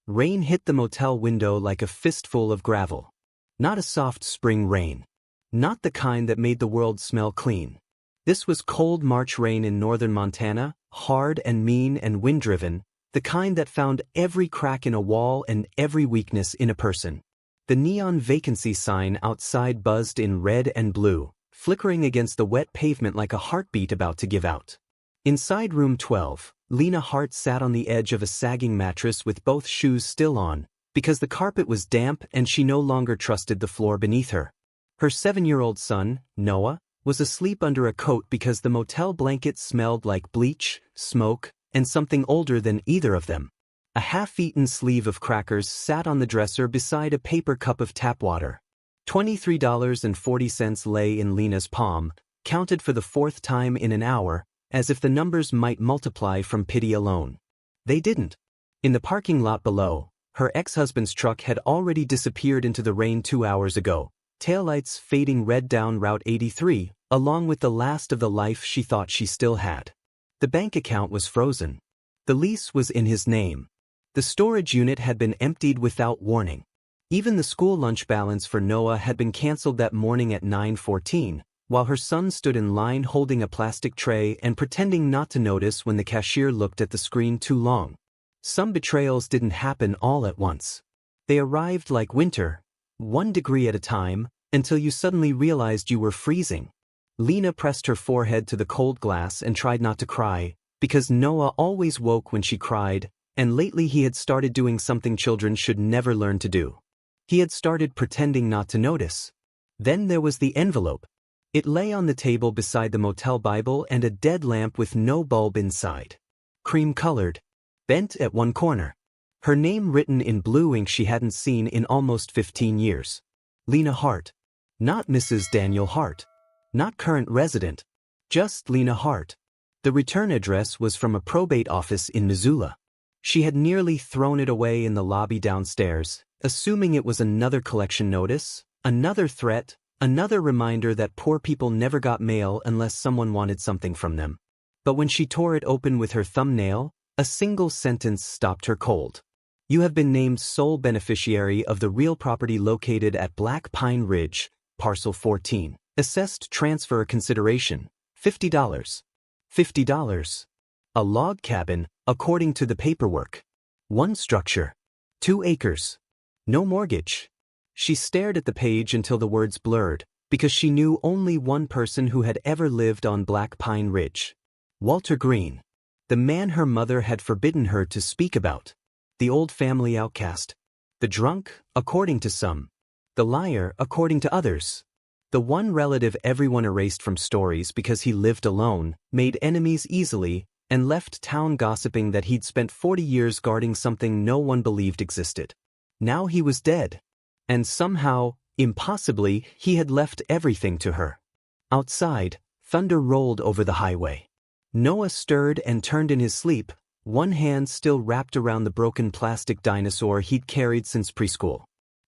Rain hit the motel window like a fistful of gravel. Not a soft spring rain. Not the kind that made the world smell clean. This was cold March rain in northern Montana, hard and mean and wind-driven, the kind that found every crack in a wall and every weakness in a person. The neon vacancy sign outside buzzed in red and blue, flickering against the wet pavement like a heartbeat about to give out. Inside room 12, Lena Hart sat on the edge of a sagging mattress with both shoes still on, because the carpet was damp and she no longer trusted the floor beneath her. Her 7-year-old son, Noah, was asleep under a coat because the motel blanket smelled like bleach, smoke, and something older than either of them. A half-eaten sleeve of crackers sat on the dresser beside a paper cup of tap water. $23.40 lay in Lena's palm, counted for the 4th time in an hour, as if the numbers might multiply from pity alone. They didn't. In the parking lot below, her ex-husband's truck had already disappeared into the rain 2 hours ago, taillights fading red down Route 83, along with the last of the life she thought she still had. The bank account was frozen. The lease was in his name. The storage unit had been emptied without warning. Even the school lunch balance for Noah had been canceled that morning at 9:14, while her son stood in line holding a plastic tray and pretending not to notice when the cashier looked at the screen too long. Some betrayals didn't happen all at once. They arrived like winter, 1 degree at a time, until you suddenly realized you were freezing. Lena pressed her forehead to the cold glass and tried not to cry, because Noah always woke when she cried, and lately he had started doing something children should never learn to do. He had started pretending not to notice. Then there was the envelope. It lay on the table beside the motel Bible and a dead lamp with no bulb inside. Cream-colored. Bent at one corner. Her name written in blue ink she hadn't seen in almost 15 years. Lena Hart. Not Mrs. Daniel Hart. Not current resident. Just Lena Hart. The return address was from a probate office in Missoula. She had nearly thrown it away in the lobby downstairs, assuming it was another collection notice, another threat, another reminder that poor people never got mail unless someone wanted something from them. But when she tore it open with her thumbnail, a single sentence stopped her cold. You have been named sole beneficiary of the real property located at Black Pine Ridge, Parcel 14. Assessed transfer consideration, $50. $50. A log cabin, according to the paperwork. 1 structure. 2 acres. No mortgage. She stared at the page until the words blurred, because she knew only one person who had ever lived on Black Pine Ridge. Walter Green. The man her mother had forbidden her to speak about. The old family outcast. The drunk, according to some. The liar, according to others. The one relative everyone erased from stories because he lived alone, made enemies easily, and left town gossiping that he'd spent 40 years guarding something no one believed existed. Now he was dead. And somehow, impossibly, he had left everything to her. Outside, thunder rolled over the highway. Noah stirred and turned in his sleep, one hand still wrapped around the broken plastic dinosaur he'd carried since preschool.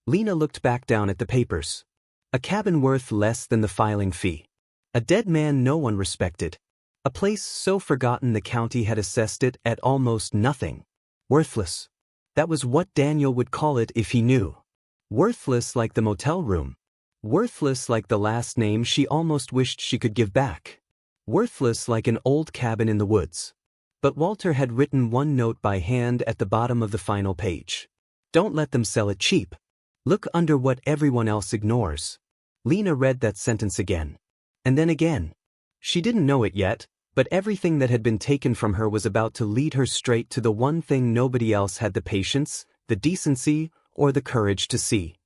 Lena looked back down at the papers. A cabin worth less than the filing fee. A dead man no one respected. A place so forgotten the county had assessed it at almost nothing. Worthless. That was what Daniel would call it if he knew. Worthless like the motel room. Worthless like the last name she almost wished she could give back. Worthless like an old cabin in the woods. But Walter had written one note by hand at the bottom of the final page. Don't let them sell it cheap. Look under what everyone else ignores. Lena read that sentence again. And then again. She didn't know it yet, but everything that had been taken from her was about to lead her straight to the one thing nobody else had the patience, the decency, or the courage to see.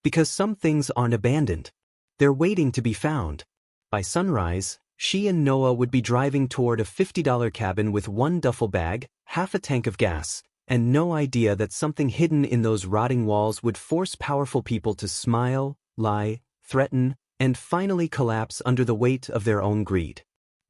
Because some things aren't abandoned. They're waiting to be found. By sunrise, she and Noah would be driving toward a $50 cabin with 1 duffel bag, half a tank of gas, and no idea that something hidden in those rotting walls would force powerful people to smile, lie, threaten, and finally collapse under the weight of their own greed.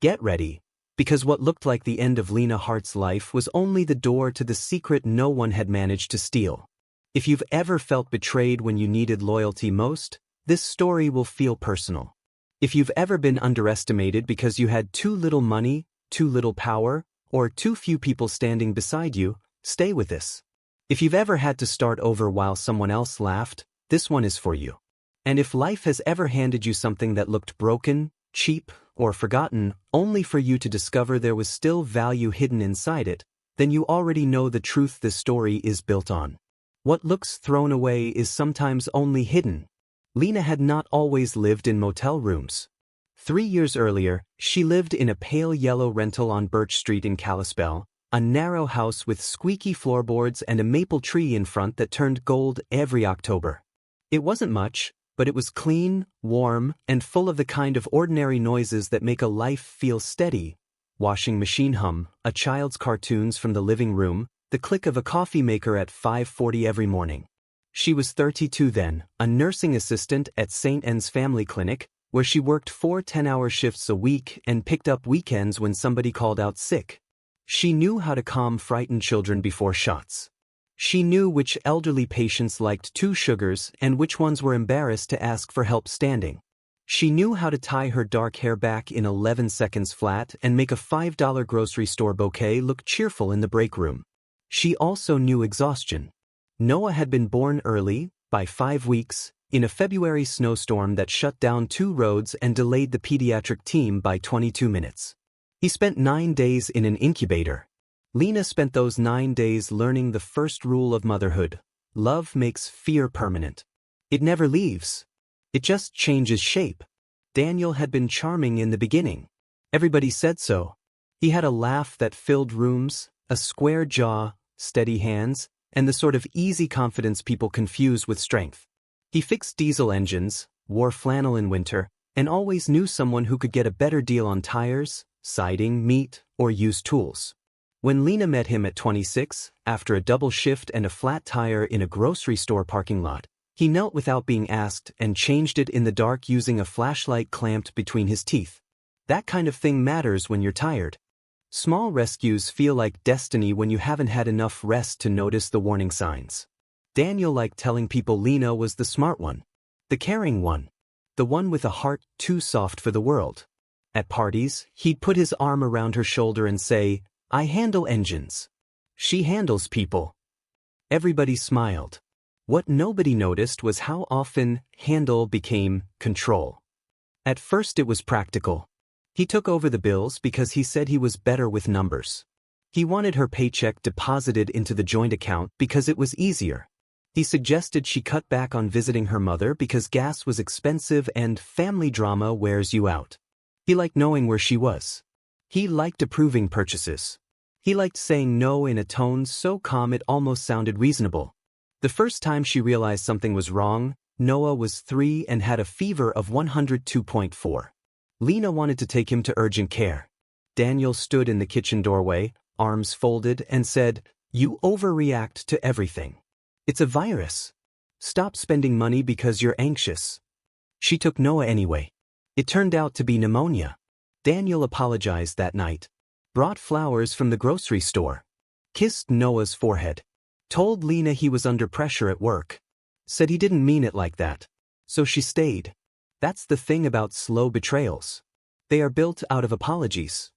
Get ready, because what looked like the end of Lena Hart's life was only the door to the secret no one had managed to steal. If you've ever felt betrayed when you needed loyalty most, this story will feel personal. If you've ever been underestimated because you had too little money, too little power, or too few people standing beside you, stay with this. If you've ever had to start over while someone else laughed, this one is for you. And if life has ever handed you something that looked broken, cheap, or forgotten, only for you to discover there was still value hidden inside it, then you already know the truth this story is built on. What looks thrown away is sometimes only hidden. Lena had not always lived in motel rooms. 3 years earlier, she lived in a pale yellow rental on Birch Street in Kalispell, a narrow house with squeaky floorboards and a maple tree in front that turned gold every October. It wasn't much, but it was clean, warm, and full of the kind of ordinary noises that make a life feel steady. Washing machine hum, a child's cartoons from the living room, the click of a coffee maker at 5:40 every morning. She was 32 then, a nursing assistant at St. Anne's Family Clinic, where she worked 4 10-hour shifts a week and picked up weekends when somebody called out sick. She knew how to calm frightened children before shots. She knew which elderly patients liked 2 sugars and which ones were embarrassed to ask for help standing. She knew how to tie her dark hair back in 11 seconds flat and make a $5 grocery store bouquet look cheerful in the break room. She also knew exhaustion. Noah had been born early, by 5 weeks, in a February snowstorm that shut down 2 roads and delayed the pediatric team by 22 minutes. He spent 9 days in an incubator. Lena spent those 9 days learning the first rule of motherhood. Love makes fear permanent. It never leaves. It just changes shape. Daniel had been charming in the beginning. Everybody said so. He had a laugh that filled rooms, a square jaw, steady hands, and the sort of easy confidence people confuse with strength. He fixed diesel engines, wore flannel in winter, and always knew someone who could get a better deal on tires, siding, meat, or used tools. When Lena met him at 26, after a double shift and a flat tire in a grocery store parking lot, he knelt without being asked and changed it in the dark using a flashlight clamped between his teeth. That kind of thing matters when you're tired. Small rescues feel like destiny when you haven't had enough rest to notice the warning signs. Daniel liked telling people Lena was the smart one, the caring one, the one with a heart too soft for the world. At parties, he'd put his arm around her shoulder and say, "I handle engines. She handles people." Everybody smiled. What nobody noticed was how often handle became control. At first it was practical. He took over the bills because he said he was better with numbers. He wanted her paycheck deposited into the joint account because it was easier. He suggested she cut back on visiting her mother because gas was expensive and family drama wears you out. He liked knowing where she was. He liked approving purchases. He liked saying no in a tone so calm it almost sounded reasonable. The first time she realized something was wrong, Noah was 3 and had a fever of 102.4. Lena wanted to take him to urgent care. Daniel stood in the kitchen doorway, arms folded, and said, "You overreact to everything. It's a virus. Stop spending money because you're anxious." She took Noah anyway. It turned out to be pneumonia. Daniel apologized that night. Brought flowers from the grocery store. Kissed Noah's forehead. Told Lena he was under pressure at work. Said he didn't mean it like that. So she stayed. That's the thing about slow betrayals. They are built out of apologies.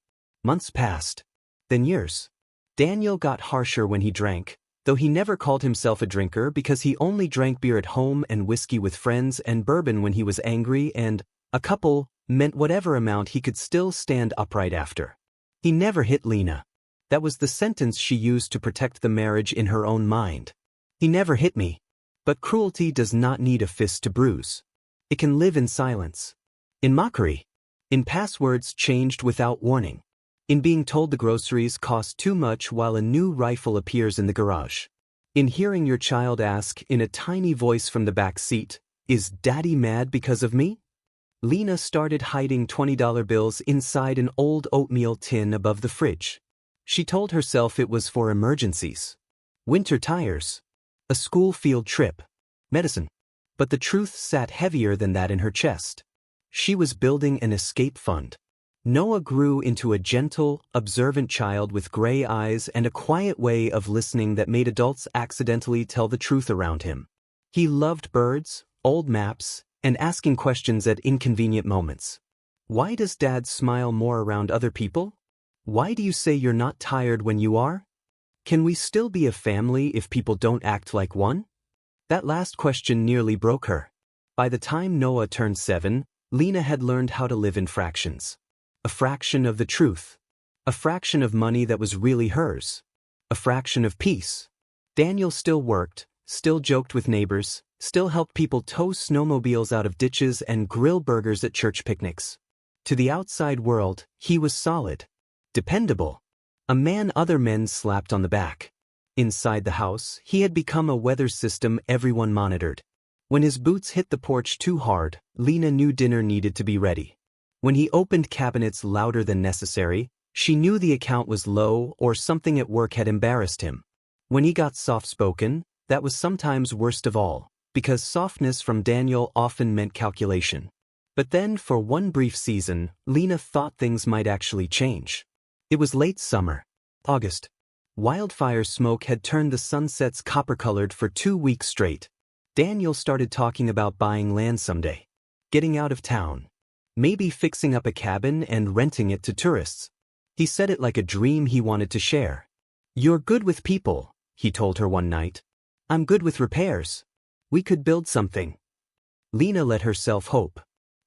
Months passed. Then years. Daniel got harsher when he drank, though he never called himself a drinker because he only drank beer at home and whiskey with friends and bourbon when he was angry, and a couple meant whatever amount he could still stand upright after. He never hit Lena. That was the sentence she used to protect the marriage in her own mind. He never hit me. But cruelty does not need a fist to bruise. It can live in silence. In mockery. In passwords changed without warning. In being told the groceries cost too much while a new rifle appears in the garage. In hearing your child ask in a tiny voice from the back seat, "Is Daddy mad because of me?" Lena started hiding $20 bills inside an old oatmeal tin above the fridge. She told herself it was for emergencies. Winter tires. A school field trip. Medicine. But the truth sat heavier than that in her chest. She was building an escape fund. Noah grew into a gentle, observant child with gray eyes and a quiet way of listening that made adults accidentally tell the truth around him. He loved birds, old maps, and asking questions at inconvenient moments. Why does Dad smile more around other people? Why do you say you're not tired when you are? Can we still be a family if people don't act like one? That last question nearly broke her. By the time Noah turned 7, Lena had learned how to live in fractions. A fraction of the truth. A fraction of money that was really hers. A fraction of peace. Daniel still worked, still joked with neighbors, still helped people tow snowmobiles out of ditches and grill burgers at church picnics. To the outside world, he was solid. Dependable. A man other men slapped on the back. Inside the house, he had become a weather system everyone monitored. When his boots hit the porch too hard, Lena knew dinner needed to be ready. When he opened cabinets louder than necessary, she knew the account was low or something at work had embarrassed him. When he got soft-spoken, that was sometimes worst of all, because softness from Daniel often meant calculation. But then, for one brief season, Lena thought things might actually change. It was late summer. August. Wildfire smoke had turned the sunsets copper-colored for 2 weeks straight. Daniel started talking about buying land someday. Getting out of town. Maybe fixing up a cabin and renting it to tourists. He said it like a dream he wanted to share. "You're good with people," he told her one night. "I'm good with repairs. We could build something." Lena let herself hope.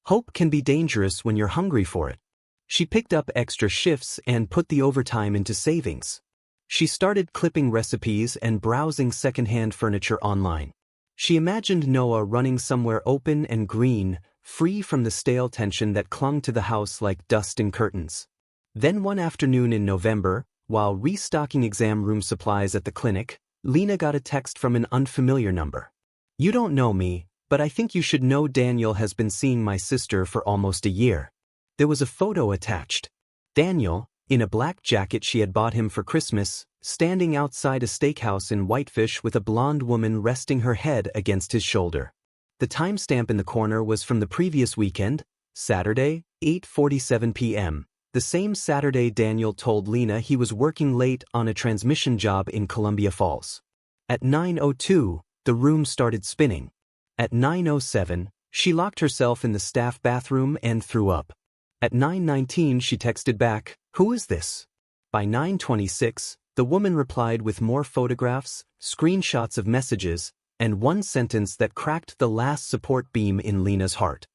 Hope can be dangerous when you're hungry for it. She picked up extra shifts and put the overtime into savings. She started clipping recipes and browsing secondhand furniture online. She imagined Noah running somewhere open and green, free from the stale tension that clung to the house like dust in curtains. Then one afternoon in November, while restocking exam room supplies at the clinic, Lena got a text from an unfamiliar number. "You don't know me, but I think you should know Daniel has been seeing my sister for almost a year." There was a photo attached. Daniel, in a black jacket she had bought him for Christmas, standing outside a steakhouse in Whitefish with a blonde woman resting her head against his shoulder. The timestamp in the corner was from the previous weekend, Saturday, 8:47 p.m., the same Saturday Daniel told Lena he was working late on a transmission job in Columbia Falls. At 9:02, the room started spinning. At 9:07, she locked herself in the staff bathroom and threw up. At 9:19 she texted back, "Who is this?" By 9:26, the woman replied with more photographs, screenshots of messages, and one sentence that cracked the last support beam in Lena's heart.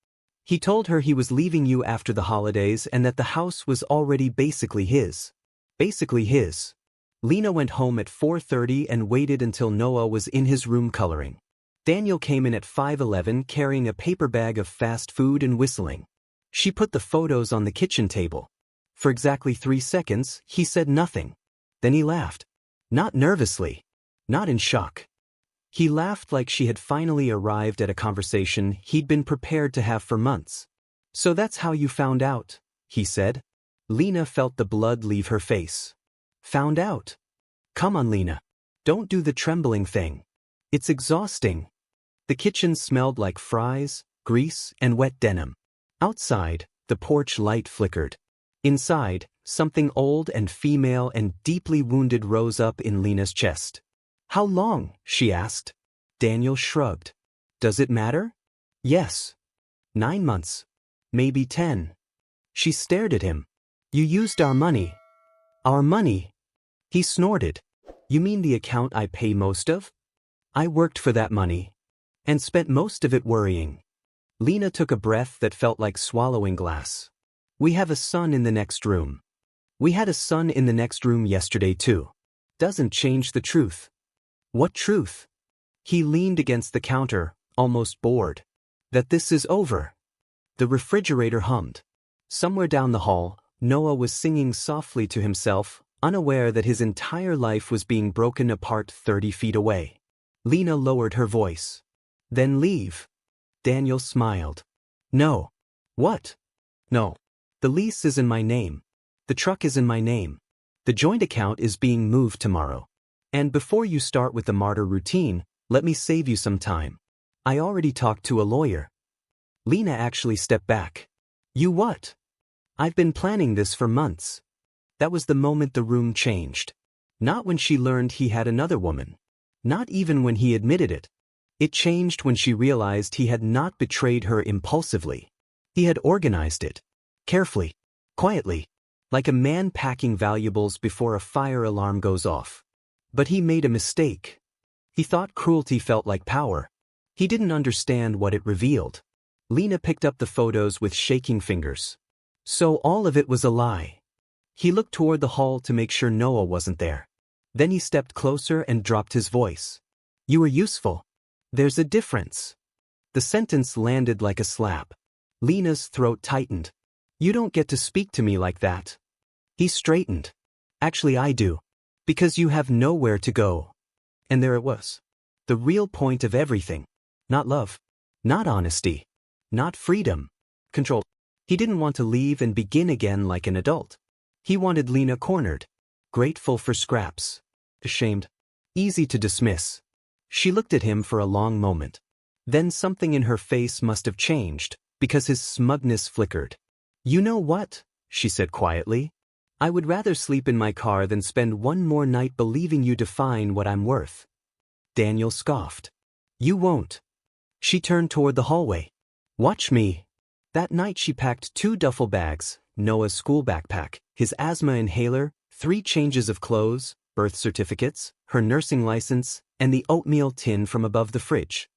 He told her he was leaving you after the holidays and that the house was already basically his. Basically his. Lena went home at 4:30 and waited until Noah was in his room coloring. Daniel came in at 5:11 carrying a paper bag of fast food and whistling. She put the photos on the kitchen table. For exactly 3 seconds, he said nothing. Then he laughed. Not nervously. Not in shock. He laughed like she had finally arrived at a conversation he'd been prepared to have for months. "So that's how you found out," he said. Lena felt the blood leave her face. "Found out? Come on, Lena. Don't do the trembling thing. It's exhausting." The kitchen smelled like fries, grease, and wet denim. Outside, the porch light flickered. Inside, something old and female and deeply wounded rose up in Lena's chest. "How long?" she asked. Daniel shrugged. "Does it matter?" "Yes. 9 months. Maybe 10. She stared at him. "You used our money." "Our money?" He snorted. "You mean the account I pay most of? I worked for that money. And spent most of it worrying." Lena took a breath that felt like swallowing glass. "We have a son in the next room. We had a son in the next room yesterday too. Doesn't change the truth." "What truth?" He leaned against the counter, almost bored. "That this is over." The refrigerator hummed. Somewhere down the hall, Noah was singing softly to himself, unaware that his entire life was being broken apart 30 feet away. Lena lowered her voice. "Then leave." Daniel smiled. "No." "What?" "No. The lease is in my name. The truck is in my name. The joint account is being moved tomorrow. And before you start with the martyr routine, let me save you some time. I already talked to a lawyer." Lena actually stepped back. "You what?" "I've been planning this for months." That was the moment the room changed. Not when she learned he had another woman. Not even when he admitted it. It changed when she realized he had not betrayed her impulsively. He had organized it. Carefully. Quietly. Like a man packing valuables before a fire alarm goes off. But he made a mistake. He thought cruelty felt like power. He didn't understand what it revealed. Lena picked up the photos with shaking fingers. So all of it was a lie. He looked toward the hall to make sure Noah wasn't there. Then he stepped closer and dropped his voice. You were useful. There's a difference. The sentence landed like a slap. Lena's throat tightened. You don't get to speak to me like that. He straightened. Actually, I do. Because you have nowhere to go. And there it was. The real point of everything. Not love. Not honesty. Not freedom. Control. He didn't want to leave and begin again like an adult. He wanted Lena cornered. Grateful for scraps. Ashamed. Easy to dismiss. She looked at him for a long moment. Then something in her face must have changed, because his smugness flickered. You know what? She said quietly. I would rather sleep in my car than spend one more night believing you define what I'm worth. Daniel scoffed. You won't. She turned toward the hallway. Watch me. That night she packed 2 duffel bags, Noah's school backpack, his asthma inhaler, 3 changes of clothes, birth certificates, her nursing license, and the oatmeal tin from above the fridge.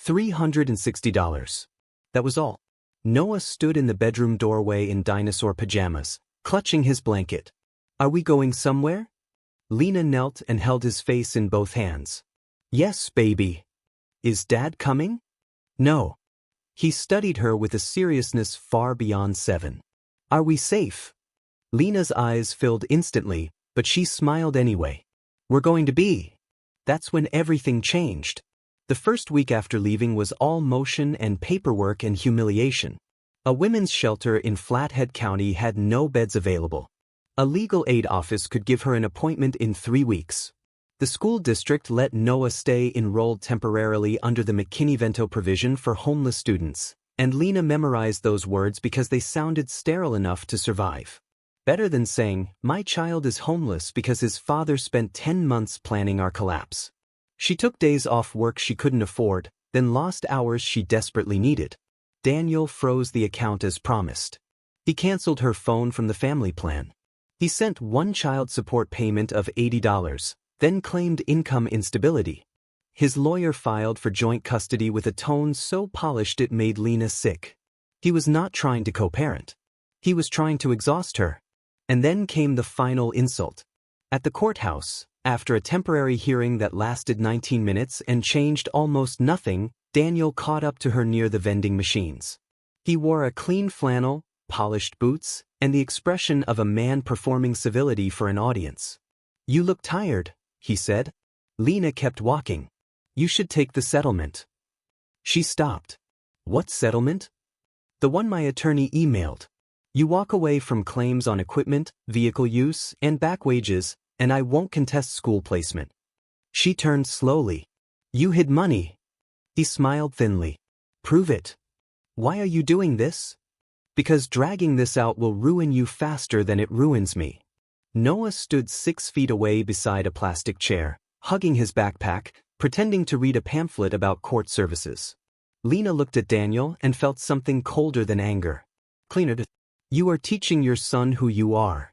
$360. That was all. Noah stood in the bedroom doorway in dinosaur pajamas, clutching his blanket. Are we going somewhere? Lena knelt and held his face in both hands. Yes, baby. Is Dad coming? No. He studied her with a seriousness far beyond 7. Are we safe? Lena's eyes filled instantly, but she smiled anyway. We're going to be. That's when everything changed. The first week after leaving was all motion and paperwork and humiliation. A women's shelter in Flathead County had no beds available. A legal aid office could give her an appointment in 3 weeks. The school district let Noah stay enrolled temporarily under the McKinney-Vento provision for homeless students, and Lena memorized those words because they sounded sterile enough to survive. Better than saying, my child is homeless because his father spent 10 months planning our collapse. She took days off work she couldn't afford, then lost hours she desperately needed. Daniel froze the account as promised. He canceled her phone from the family plan. He sent one child support payment of $80, then claimed income instability. His lawyer filed for joint custody with a tone so polished it made Lena sick. He was not trying to co-parent. He was trying to exhaust her. And then came the final insult. At the courthouse, after a temporary hearing that lasted 19 minutes and changed almost nothing, Daniel caught up to her near the vending machines. He wore a clean flannel, polished boots, and the expression of a man performing civility for an audience. You look tired, he said. Lena kept walking. You should take the settlement. She stopped. What settlement? The one my attorney emailed. You walk away from claims on equipment, vehicle use, and back wages, and I won't contest school placement. She turned slowly. You hid money. He smiled thinly. Prove it. Why are you doing this? Because dragging this out will ruin you faster than it ruins me. Noah stood 6 feet away beside a plastic chair, hugging his backpack, pretending to read a pamphlet about court services. Lena looked at Daniel and felt something colder than anger. Cleaner. You are teaching your son who you are.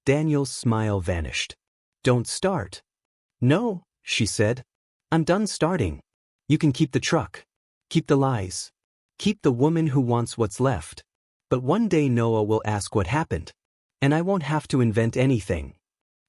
Daniel's smile vanished. Don't start. No, she said. I'm done starting. You can keep the truck. Keep the lies. Keep the woman who wants what's left. But one day Noah will ask what happened. And I won't have to invent anything.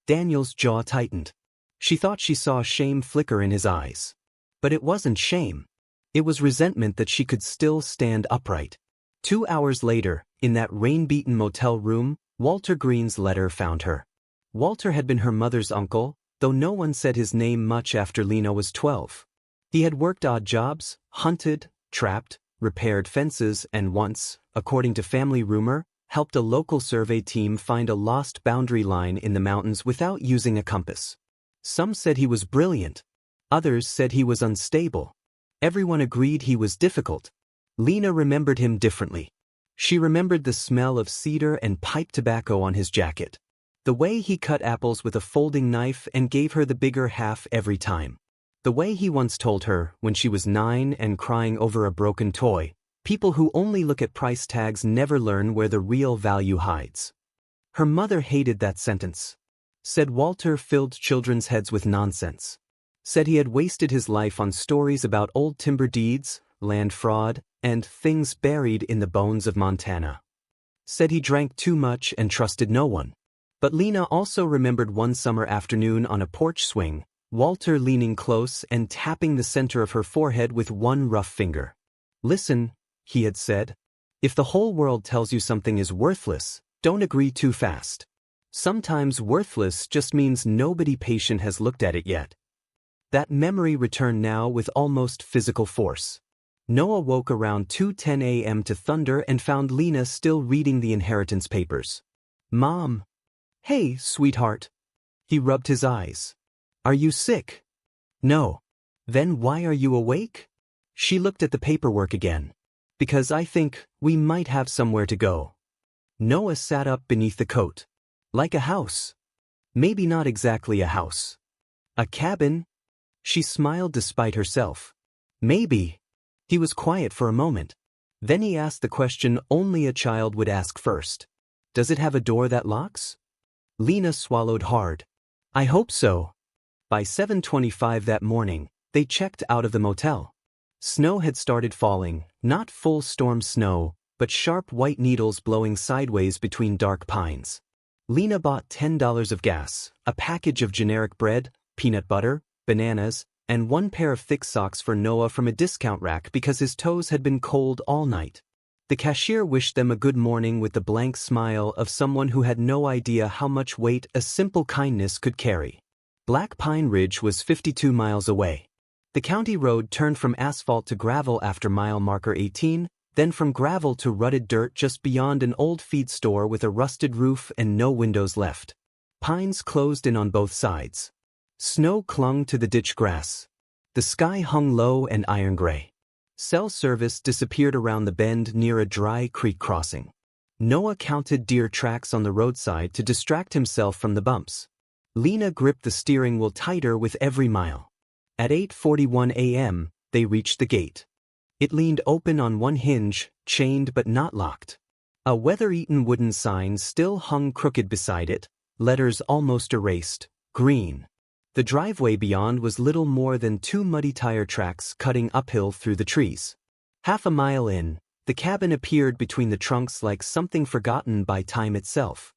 Daniel's jaw tightened. She thought she saw shame flicker in his eyes. But it wasn't shame. It was resentment that she could still stand upright. 2 hours later, in that rain-beaten motel room, Walter Green's letter found her. Walter had been her mother's uncle, though no one said his name much after Lena was 12. He had worked odd jobs, hunted, trapped, repaired fences, and once, according to family rumor, helped a local survey team find a lost boundary line in the mountains without using a compass. Some said he was brilliant. Others said he was unstable. Everyone agreed he was difficult. Lena remembered him differently. She remembered the smell of cedar and pipe tobacco on his jacket. The way he cut apples with a folding knife and gave her the bigger half every time. The way he once told her, when she was 9 and crying over a broken toy, people who only look at price tags never learn where the real value hides. Her mother hated that sentence. Said Walter filled children's heads with nonsense. Said he had wasted his life on stories about old timber deeds, land fraud, and things buried in the bones of Montana. Said he drank too much and trusted no one. But Lena also remembered one summer afternoon on a porch swing, Walter leaning close and tapping the center of her forehead with one rough finger. "Listen," he had said. "If the whole world tells you something is worthless, don't agree too fast. Sometimes worthless just means nobody patient has looked at it yet." That memory returned now with almost physical force. Noah woke around 2:10 a.m. to thunder and found Lena still reading the inheritance papers. "Mom." "Hey, sweetheart." He rubbed his eyes. "Are you sick?" "No." "Then why are you awake?" She looked at the paperwork again. "Because I think we might have somewhere to go." Noah sat up beneath the coat. "Like a house." "Maybe not exactly a house." "A cabin?" She smiled despite herself. "Maybe." He was quiet for a moment. Then he asked the question only a child would ask first. "Does it have a door that locks?" Lena swallowed hard. "I hope so." By 7:25 that morning, they checked out of the motel. Snow had started falling, not full storm snow, but sharp white needles blowing sideways between dark pines. Lena bought $10 of gas, a package of generic bread, peanut butter, bananas, and one pair of thick socks for Noah from a discount rack because his toes had been cold all night. The cashier wished them a good morning with the blank smile of someone who had no idea how much weight a simple kindness could carry. Black Pine Ridge was 52 miles away. The county road turned from asphalt to gravel after mile marker 18, then from gravel to rutted dirt just beyond an old feed store with a rusted roof and no windows left. Pines closed in on both sides. Snow clung to the ditch grass. The sky hung low and iron gray. Cell service disappeared around the bend near a dry creek crossing. Noah counted deer tracks on the roadside to distract himself from the bumps. Lena gripped the steering wheel tighter with every mile. At 8:41 a.m., they reached the gate. It leaned open on one hinge, chained but not locked. A weather-eaten wooden sign still hung crooked beside it, letters almost erased, green. The driveway beyond was little more than two muddy tire tracks cutting uphill through the trees. Half a mile in, the cabin appeared between the trunks like something forgotten by time itself.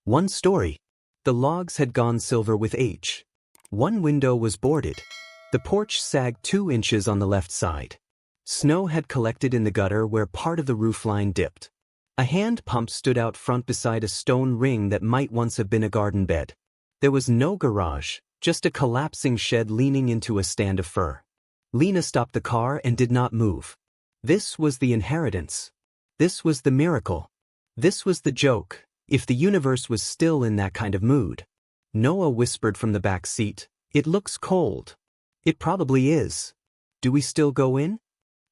One story. The logs had gone silver with age. One window was boarded. The porch sagged 2 inches on the left side. Snow had collected in the gutter where part of the roof line dipped. A hand pump stood out front beside a stone ring that might once have been a garden bed. There was no garage, just a collapsing shed leaning into a stand of fur. Lena stopped the car and did not move. This was the inheritance. This was the miracle. This was the joke, if the universe was still in that kind of mood. Noah whispered from the back seat, "It looks cold." "It probably is. Do we still go in?"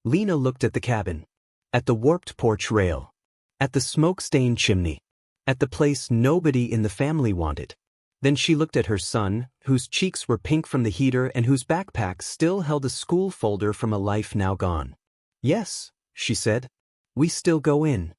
Lena looked at the cabin. At the warped porch rail. At the smoke-stained chimney. At the place nobody in the family wanted. Then she looked at her son, whose cheeks were pink from the heater and whose backpack still held a school folder from a life now gone. "Yes," she said. "We still go in."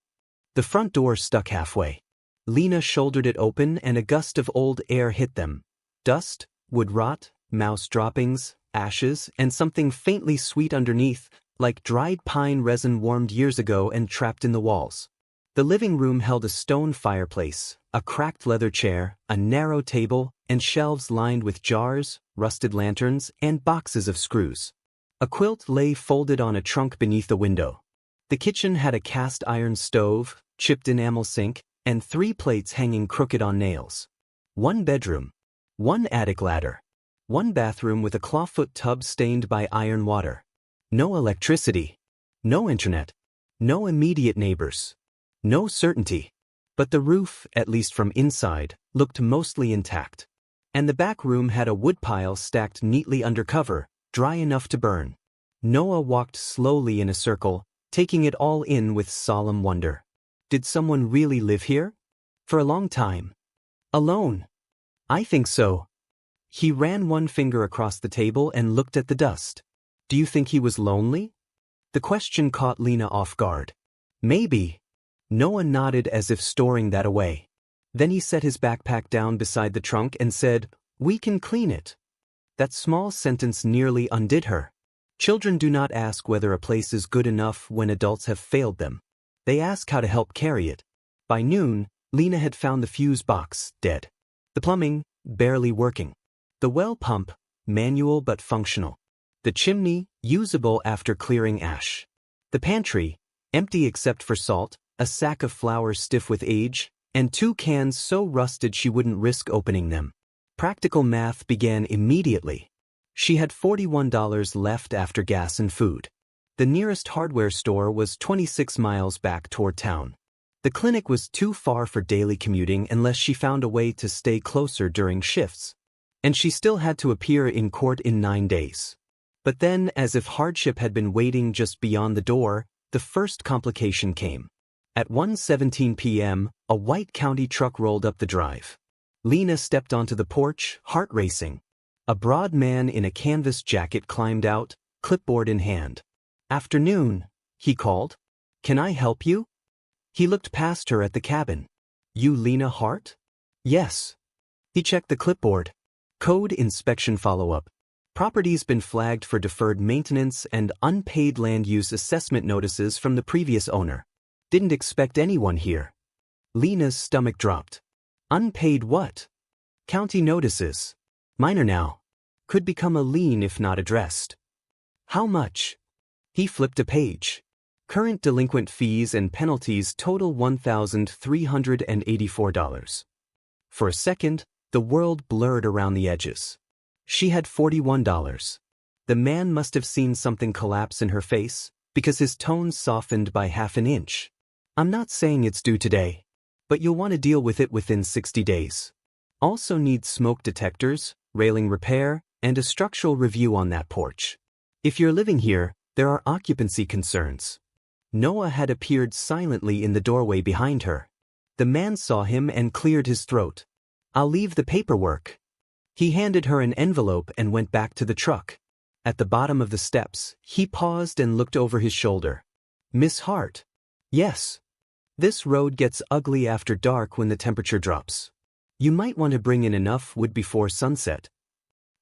The front door stuck halfway. Lena shouldered it open and a gust of old air hit them. Dust, wood rot, mouse droppings, ashes, and something faintly sweet underneath, like dried pine resin warmed years ago and trapped in the walls. The living room held a stone fireplace, a cracked leather chair, a narrow table, and shelves lined with jars, rusted lanterns, and boxes of screws. A quilt lay folded on a trunk beneath the window. The kitchen had a cast iron stove, chipped enamel sink, and 3 plates hanging crooked on nails. One bedroom. One attic ladder. One bathroom with a clawfoot tub stained by iron water. No electricity. No internet. No immediate neighbors. No certainty. But the roof, at least from inside, looked mostly intact. And the back room had a woodpile stacked neatly under cover, dry enough to burn. Noah walked slowly in a circle, taking it all in with solemn wonder. Did someone really live here? For a long time. Alone? I think so. He ran one finger across the table and looked at the dust. Do you think he was lonely? The question caught Lena off guard. Maybe. Noah nodded as if storing that away. Then he set his backpack down beside the trunk and said, "We can clean it." That small sentence nearly undid her. Children do not ask whether a place is good enough when adults have failed them. They ask how to help carry it. By noon, Lena had found the fuse box, dead. The plumbing, barely working. The well pump, manual but functional. The chimney, usable after clearing ash. The pantry, empty except for salt, a sack of flour stiff with age, and 2 cans so rusted she wouldn't risk opening them. Practical math began immediately. She had $41 left after gas and food. The nearest hardware store was 26 miles back toward town. The clinic was too far for daily commuting unless she found a way to stay closer during shifts. And she still had to appear in court in 9 days. But then, as if hardship had been waiting just beyond the door, the first complication came. At 1:17 p.m., a white county truck rolled up the drive. Lena stepped onto the porch, heart racing. A broad man in a canvas jacket climbed out, clipboard in hand. "Afternoon," he called. "Can I help you?" He looked past her at the cabin. "You Lena Hart?" "Yes." He checked the clipboard. Code inspection follow-up. Property's been flagged for deferred maintenance and unpaid land use assessment notices from the previous owner. Didn't expect anyone here. Lena's stomach dropped. Unpaid what? County notices. Minor now. Could become a lien if not addressed. How much? He flipped a page. Current delinquent fees and penalties total $1,384. For a second, the world blurred around the edges. She had $41. The man must have seen something collapse in her face, because his tone softened by half an inch. "I'm not saying it's due today, but you'll want to deal with it within 60 days. Also need smoke detectors, railing repair, and a structural review on that porch. If you're living here, there are occupancy concerns." Noah had appeared silently in the doorway behind her. The man saw him and cleared his throat. "I'll leave the paperwork." He handed her an envelope and went back to the truck. At the bottom of the steps, he paused and looked over his shoulder. "Miss Hart?" "Yes. This road gets ugly after dark when the temperature drops. You might want to bring in enough wood before sunset."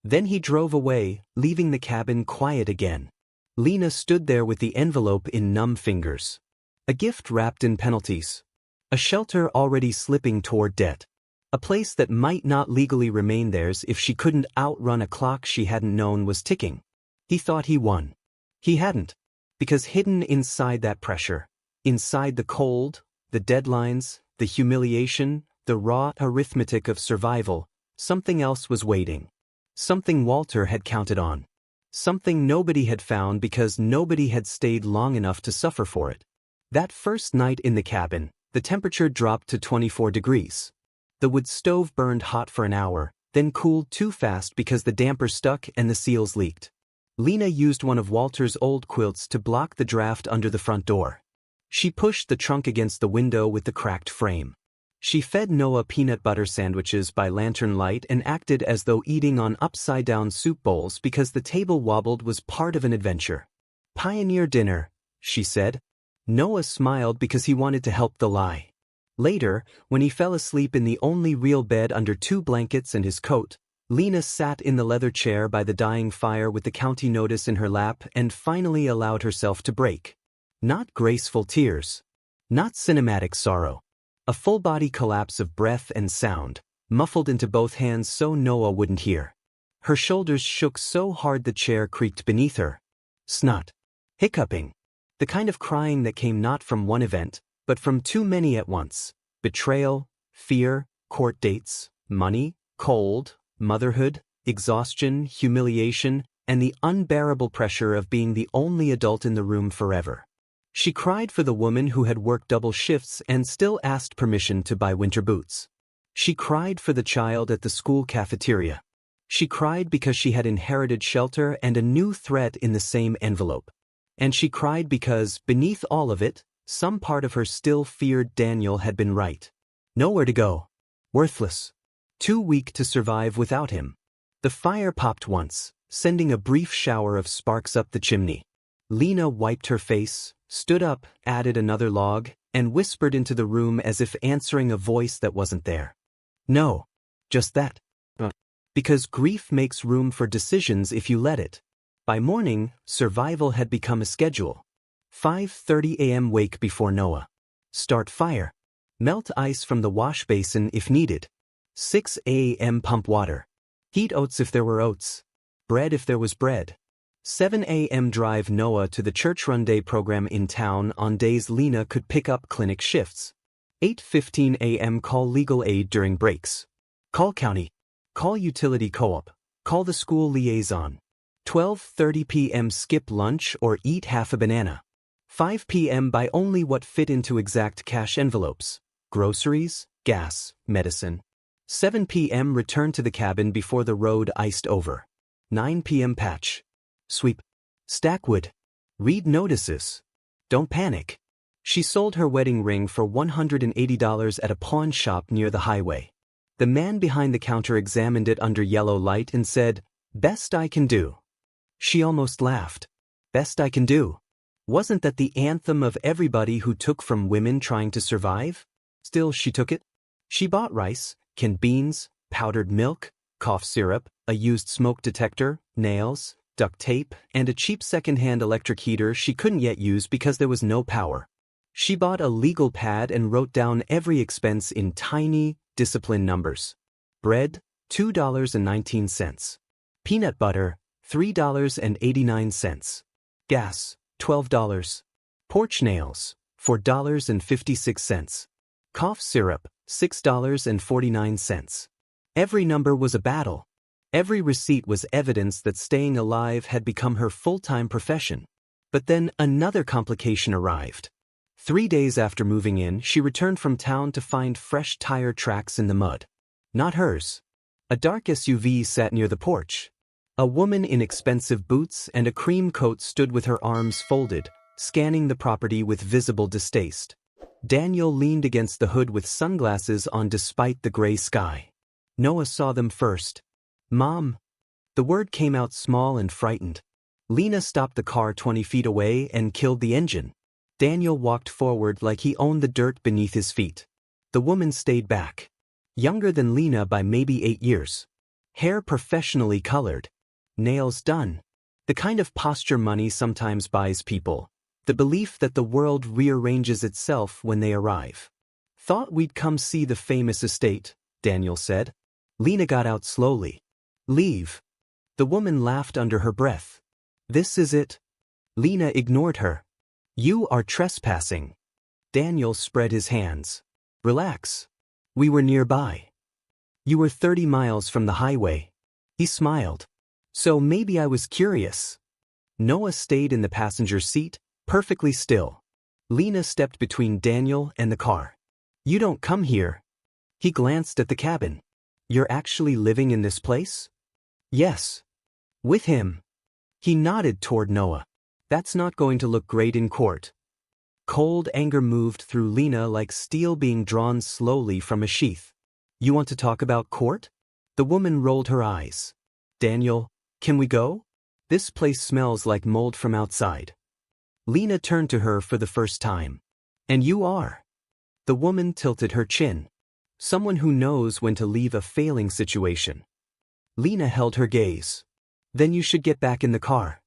Then he drove away, leaving the cabin quiet again. Lena stood there with the envelope in numb fingers. A gift wrapped in penalties. A shelter already slipping toward debt. A place that might not legally remain theirs if she couldn't outrun a clock she hadn't known was ticking. He thought he won. He hadn't. Because hidden inside that pressure, inside the cold, the deadlines, the humiliation, the raw arithmetic of survival, something else was waiting. Something Walter had counted on. Something nobody had found because nobody had stayed long enough to suffer for it. That first night in the cabin, the temperature dropped to 24 degrees. The wood stove burned hot for an hour, then cooled too fast because the damper stuck and the seals leaked. Lena used one of Walter's old quilts to block the draft under the front door. She pushed the trunk against the window with the cracked frame. She fed Noah peanut butter sandwiches by lantern light and acted as though eating on upside-down soup bowls because the table wobbled was part of an adventure. "Pioneer dinner," she said. Noah smiled because he wanted to help the lie. Later, when he fell asleep in the only real bed under 2 blankets and his coat, Lena sat in the leather chair by the dying fire with the county notice in her lap and finally allowed herself to break. Not graceful tears. Not cinematic sorrow. A full-body collapse of breath and sound, muffled into both hands so Noah wouldn't hear. Her shoulders shook so hard the chair creaked beneath her. Snot. Hiccuping. The kind of crying that came not from one event, but from too many at once. Betrayal, fear, court dates, money, cold, motherhood, exhaustion, humiliation, and the unbearable pressure of being the only adult in the room forever. She cried for the woman who had worked double shifts and still asked permission to buy winter boots. She cried for the child at the school cafeteria. She cried because she had inherited shelter and a new threat in the same envelope. And she cried because, beneath all of it, some part of her still feared Daniel had been right. Nowhere to go. Worthless. Too weak to survive without him. The fire popped once, sending a brief shower of sparks up the chimney. Lena wiped her face, stood up, added another log, and whispered into the room as if answering a voice that wasn't there. No. Just that. Because grief makes room for decisions if you let it. By morning, survival had become a schedule. 5:30 a.m. wake before Noah. Start fire. Melt ice from the wash basin if needed. 6 a.m. pump water. Heat oats if there were oats. Bread if there was bread. 7 a.m. drive Noah to the church run day program in town on days Lena could pick up clinic shifts. 8:15 a.m. call legal aid during breaks. Call county. Call utility co-op. Call the school liaison. 12:30 p.m. skip lunch or eat half a banana. 5 p.m. buy only what fit into exact cash envelopes. Groceries, gas, medicine. 7 p.m. return to the cabin before the road iced over. 9 p.m. patch. Sweep. Stack wood. Read notices. Don't panic. She sold her wedding ring for $180 at a pawn shop near the highway. The man behind the counter examined it under yellow light and said, "Best I can do." She almost laughed. Best I can do. Wasn't that the anthem of everybody who took from women trying to survive? Still, she took it. She bought rice, canned beans, powdered milk, cough syrup, a used smoke detector, nails, duct tape, and a cheap second-hand electric heater she couldn't yet use because there was no power. She bought a legal pad and wrote down every expense in tiny, disciplined numbers. Bread, $2.19. Peanut butter, $3.89. Gas, $12. Porch nails, $4.56. Cough syrup, $6.49. Every number was a battle. Every receipt was evidence that staying alive had become her full-time profession. But then another complication arrived. 3 days after moving in, she returned from town to find fresh tire tracks in the mud. Not hers. A dark SUV sat near the porch. A woman in expensive boots and a cream coat stood with her arms folded, scanning the property with visible distaste. Daniel leaned against the hood with sunglasses on despite the gray sky. Noah saw them first. "Mom." The word came out small and frightened. Lena stopped the car 20 feet away and killed the engine. Daniel walked forward like he owned the dirt beneath his feet. The woman stayed back. Younger than Lena by maybe 8 years. Hair professionally colored. Nails done. The kind of posture money sometimes buys people. The belief that the world rearranges itself when they arrive. "Thought we'd come see the famous estate," Daniel said. Lena got out slowly. "Leave." The woman laughed under her breath. "This is it." Lena ignored her. "You are trespassing." Daniel spread his hands. "Relax. We were nearby. You were 30 miles from the highway." He smiled. "So maybe I was curious." Noah stayed in the passenger seat, perfectly still. Lena stepped between Daniel and the car. "You don't come here." He glanced at the cabin. "You're actually living in this place?" "Yes." "With him?" He nodded toward Noah. "That's not going to look great in court." Cold anger moved through Lena like steel being drawn slowly from a sheath. "You want to talk about court?" The woman rolled her eyes. "Daniel, can we go? This place smells like mold from outside." Lena turned to her for the first time. "And you are." The woman tilted her chin. "Someone who knows when to leave a failing situation." Lena held her gaze. "Then you should get back in the car."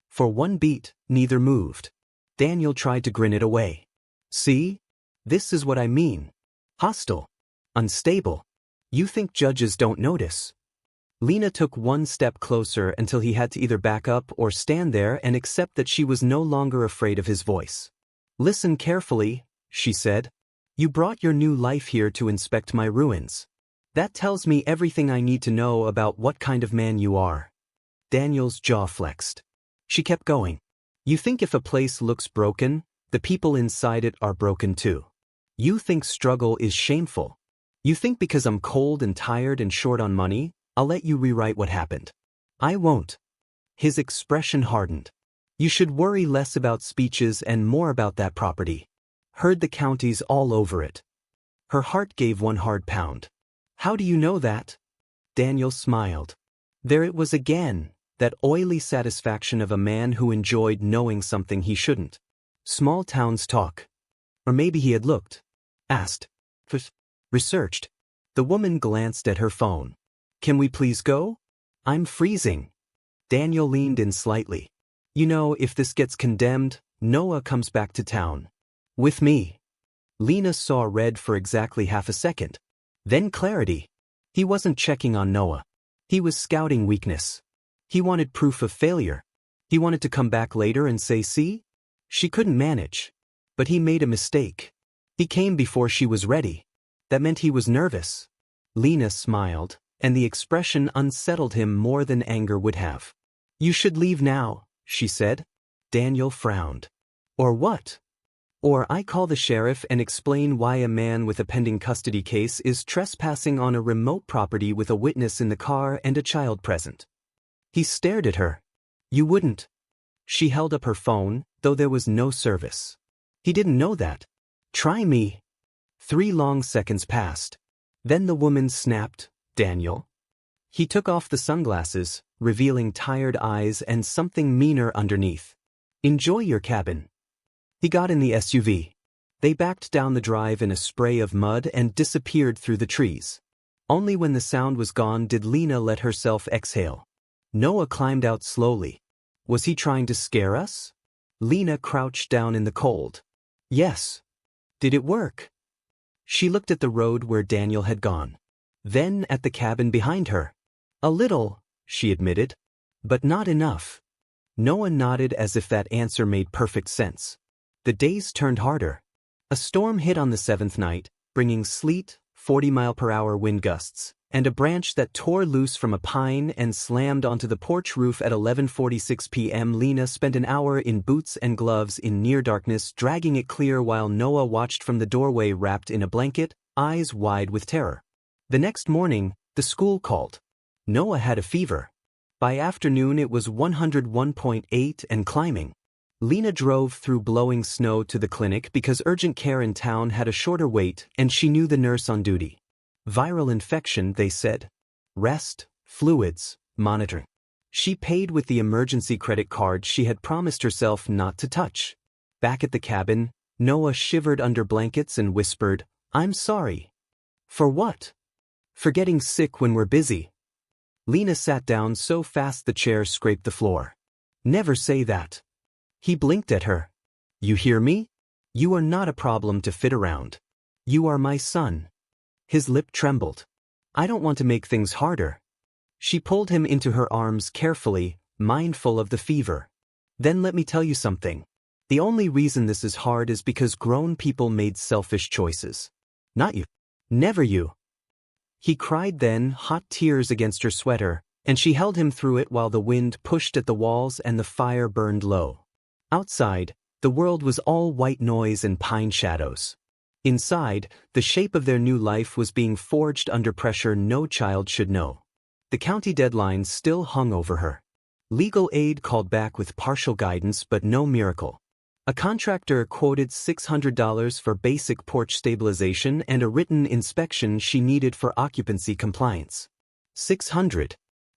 For one beat, neither moved. Daniel tried to grin it away. "See? This is what I mean. Hostile. Unstable. You think judges don't notice." Lena took one step closer until he had to either back up or stand there and accept that she was no longer afraid of his voice. "Listen carefully," she said. "You brought your new life here to inspect my ruins. That tells me everything I need to know about what kind of man you are." Daniel's jaw flexed. She kept going. "You think if a place looks broken, the people inside it are broken too. You think struggle is shameful. You think because I'm cold and tired and short on money, I'll let you rewrite what happened. I won't." His expression hardened. "You should worry less about speeches and more about that property. Heard the counties all over it." Her heart gave one hard pound. "How do you know that?" Daniel smiled. There it was again, that oily satisfaction of a man who enjoyed knowing something he shouldn't. Small towns talk. Or maybe he had looked. Asked. Researched. The woman glanced at her phone. Can we please go? I'm freezing. Daniel leaned in slightly. You know, if this gets condemned, Noah comes back to town. With me. Lena saw red for exactly half a second. Then clarity. He wasn't checking on Noah. He was scouting weakness. He wanted proof of failure. He wanted to come back later and say, see? She couldn't manage. But he made a mistake. He came before she was ready. That meant he was nervous. Lena smiled, and the expression unsettled him more than anger would have. You should leave now, she said. Daniel frowned. Or what? Or I call the sheriff and explain why a man with a pending custody case is trespassing on a remote property with a witness in the car and a child present. He stared at her. You wouldn't. She held up her phone, though there was no service. He didn't know that. Try me. 3 long seconds passed. Then the woman snapped, Daniel. He took off the sunglasses, revealing tired eyes and something meaner underneath. Enjoy your cabin. He got in the SUV. They backed down the drive in a spray of mud and disappeared through the trees. Only when the sound was gone did Lena let herself exhale. Noah climbed out slowly. Was he trying to scare us? Lena crouched down in the cold. Yes. Did it work? She looked at the road where Daniel had gone. Then at the cabin behind her. A little, she admitted. But not enough. Noah nodded as if that answer made perfect sense. The days turned harder. A storm hit on the 7th night, bringing sleet, 40-mile-per-hour wind gusts, and a branch that tore loose from a pine and slammed onto the porch roof at 11:46 p.m. Lena spent an hour in boots and gloves in near darkness dragging it clear while Noah watched from the doorway wrapped in a blanket, eyes wide with terror. The next morning, the school called. Noah had a fever. By afternoon it was 101.8 and climbing. Lena drove through blowing snow to the clinic because urgent care in town had a shorter wait and she knew the nurse on duty. Viral infection, they said. Rest, fluids, monitoring. She paid with the emergency credit card she had promised herself not to touch. Back at the cabin, Noah shivered under blankets and whispered, I'm sorry. For what? For getting sick when we're busy. Lena sat down so fast the chair scraped the floor. Never say that. He blinked at her. You hear me? You are not a problem to fit around. You are my son. His lip trembled. I don't want to make things harder. She pulled him into her arms carefully, mindful of the fever. Then let me tell you something. The only reason this is hard is because grown people made selfish choices. Not you. Never you. He cried then, hot tears against her sweater, and she held him through it while the wind pushed at the walls and the fire burned low. Outside, the world was all white noise and pine shadows. Inside, the shape of their new life was being forged under pressure no child should know. The county deadline still hung over her. Legal aid called back with partial guidance but no miracle. A contractor quoted $600 for basic porch stabilization and a written inspection she needed for occupancy compliance. $600.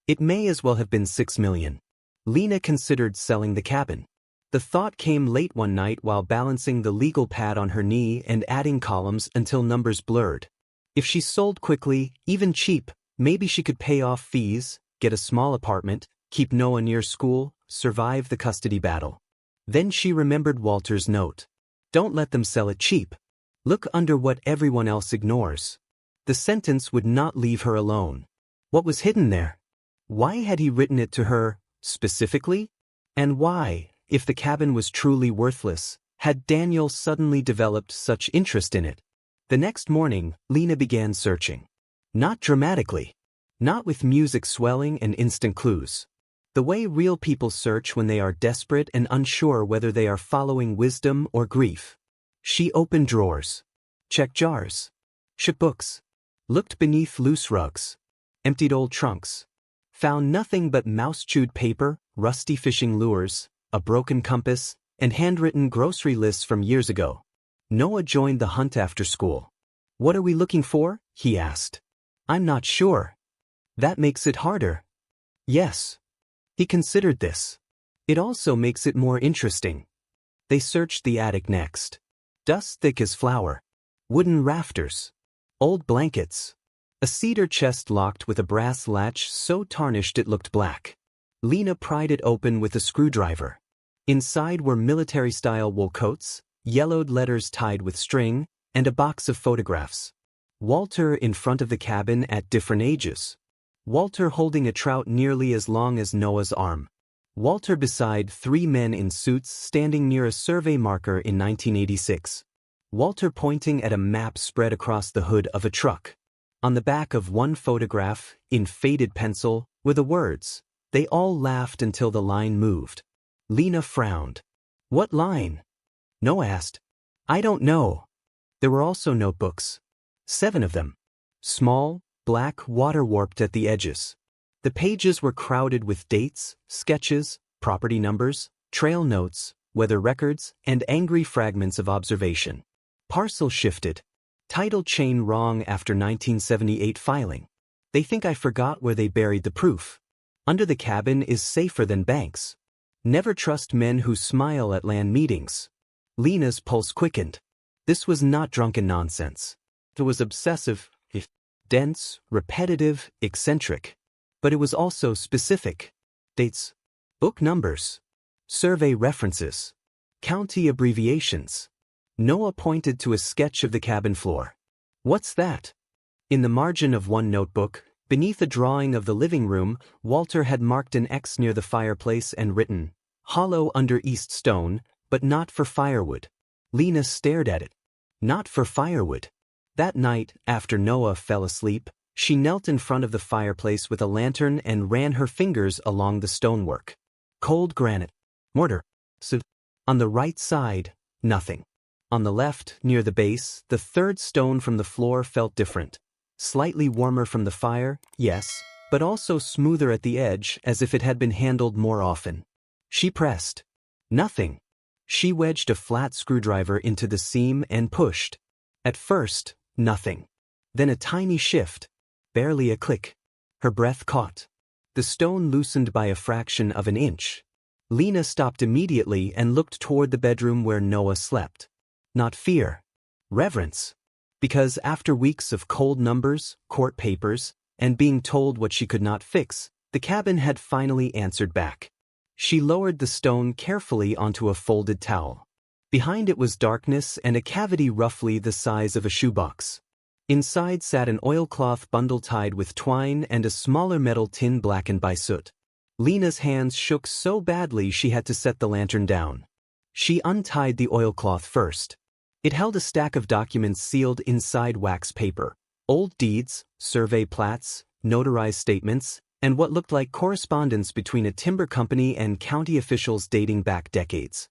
It may as well have been $6 million. Lena considered selling the cabin. The thought came late one night while balancing the legal pad on her knee and adding columns until numbers blurred. If she sold quickly, even cheap, maybe she could pay off fees, get a small apartment, keep Noah near school, survive the custody battle. Then she remembered Walter's note. Don't let them sell it cheap. Look under what everyone else ignores. The sentence would not leave her alone. What was hidden there? Why had he written it to her, specifically? And why, if the cabin was truly worthless, had Daniel suddenly developed such interest in it? The next morning, Lena began searching. Not dramatically. Not with music swelling and instant clues. The way real people search when they are desperate and unsure whether they are following wisdom or grief. She opened drawers. Checked jars. Shook books. Looked beneath loose rugs. Emptied old trunks. Found nothing but mouse-chewed paper, rusty fishing lures, a broken compass, and handwritten grocery lists from years ago. Noah joined the hunt after school. What are we looking for? He asked. I'm not sure. That makes it harder. Yes. He considered this. It also makes it more interesting. They searched the attic next. Dust thick as flour. Wooden rafters. Old blankets. A cedar chest locked with a brass latch so tarnished it looked black. Lena pried it open with a screwdriver. Inside were military-style wool coats, yellowed letters tied with string, and a box of photographs. Walter in front of the cabin at different ages. Walter holding a trout nearly as long as Noah's arm. Walter beside 3 men in suits standing near a survey marker in 1986. Walter pointing at a map spread across the hood of a truck. On the back of one photograph, in faded pencil, were the words, "They all laughed until the line moved." Lena frowned. "What line?" Noah asked. "I don't know." There were also notebooks. 7 of them. Small, black, water-warped at the edges. The pages were crowded with dates, sketches, property numbers, trail notes, weather records, and angry fragments of observation. Parcel shifted. Title chain wrong after 1978 filing. They think I forgot where they buried the proof. Under the cabin is safer than banks. Never trust men who smile at land meetings. Lena's pulse quickened. This was not drunken nonsense. It was obsessive, dense, repetitive, eccentric. But it was also specific. Dates, book numbers, survey references, county abbreviations. Noah pointed to a sketch of the cabin floor. "What's that?" In the margin of one notebook, beneath a drawing of the living room, Walter had marked an X near the fireplace and written, "Hollow under east stone, but not for firewood." Lena stared at it. Not for firewood. That night, after Noah fell asleep, she knelt in front of the fireplace with a lantern and ran her fingers along the stonework. Cold granite. Mortar. So, on the right side, nothing. On the left, near the base, the third stone from the floor felt different. Slightly warmer from the fire, yes, but also smoother at the edge as if it had been handled more often. She pressed. Nothing. She wedged a flat screwdriver into the seam and pushed. At first, nothing. Then a tiny shift. Barely a click. Her breath caught. The stone loosened by a fraction of an inch. Lena stopped immediately and looked toward the bedroom where Noah slept. Not fear. Reverence. Because after weeks of cold numbers, court papers, and being told what she could not fix, the cabin had finally answered back. She lowered the stone carefully onto a folded towel. Behind it was darkness and a cavity roughly the size of a shoebox. Inside sat an oilcloth bundle tied with twine and a smaller metal tin blackened by soot. Lena's hands shook so badly she had to set the lantern down. She untied the oilcloth first. It held a stack of documents sealed inside wax paper. Old deeds, survey plats, notarized statements, and what looked like correspondence between a timber company and county officials dating back decades.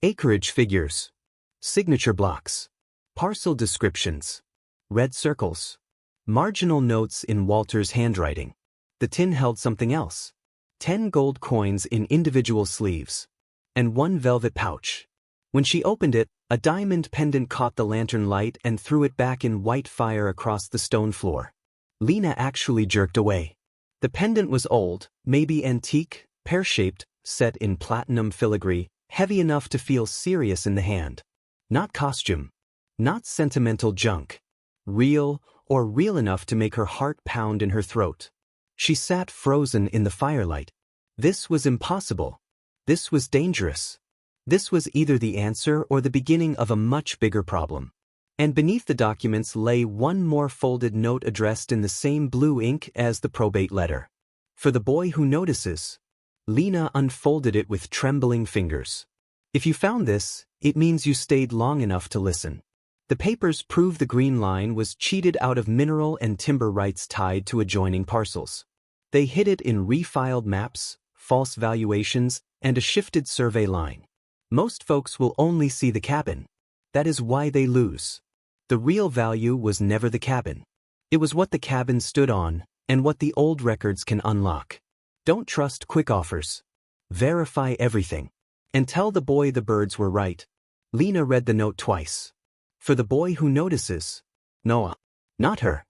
Acreage figures. Signature blocks. Parcel descriptions. Red circles. Marginal notes in Walter's handwriting. The tin held something else. 10 gold coins in individual sleeves. And 1 velvet pouch. When she opened it, a diamond pendant caught the lantern light and threw it back in white fire across the stone floor. Lena actually jerked away. The pendant was old, maybe antique, pear-shaped, set in platinum filigree, heavy enough to feel serious in the hand. Not costume. Not sentimental junk. Real, or real enough to make her heart pound in her throat. She sat frozen in the firelight. This was impossible. This was dangerous. This was either the answer or the beginning of a much bigger problem. And beneath the documents lay one more folded note addressed in the same blue ink as the probate letter. For the boy who notices. Lena unfolded it with trembling fingers. If you found this, it means you stayed long enough to listen. The papers prove the green line was cheated out of mineral and timber rights tied to adjoining parcels. They hid it in refiled maps, false valuations, and a shifted survey line. Most folks will only see the cabin. That is why they lose. The real value was never the cabin. It was what the cabin stood on, and what the old records can unlock. Don't trust quick offers. Verify everything. And tell the boy the birds were right. Lena read the note twice. For the boy who notices. Noah. Not her.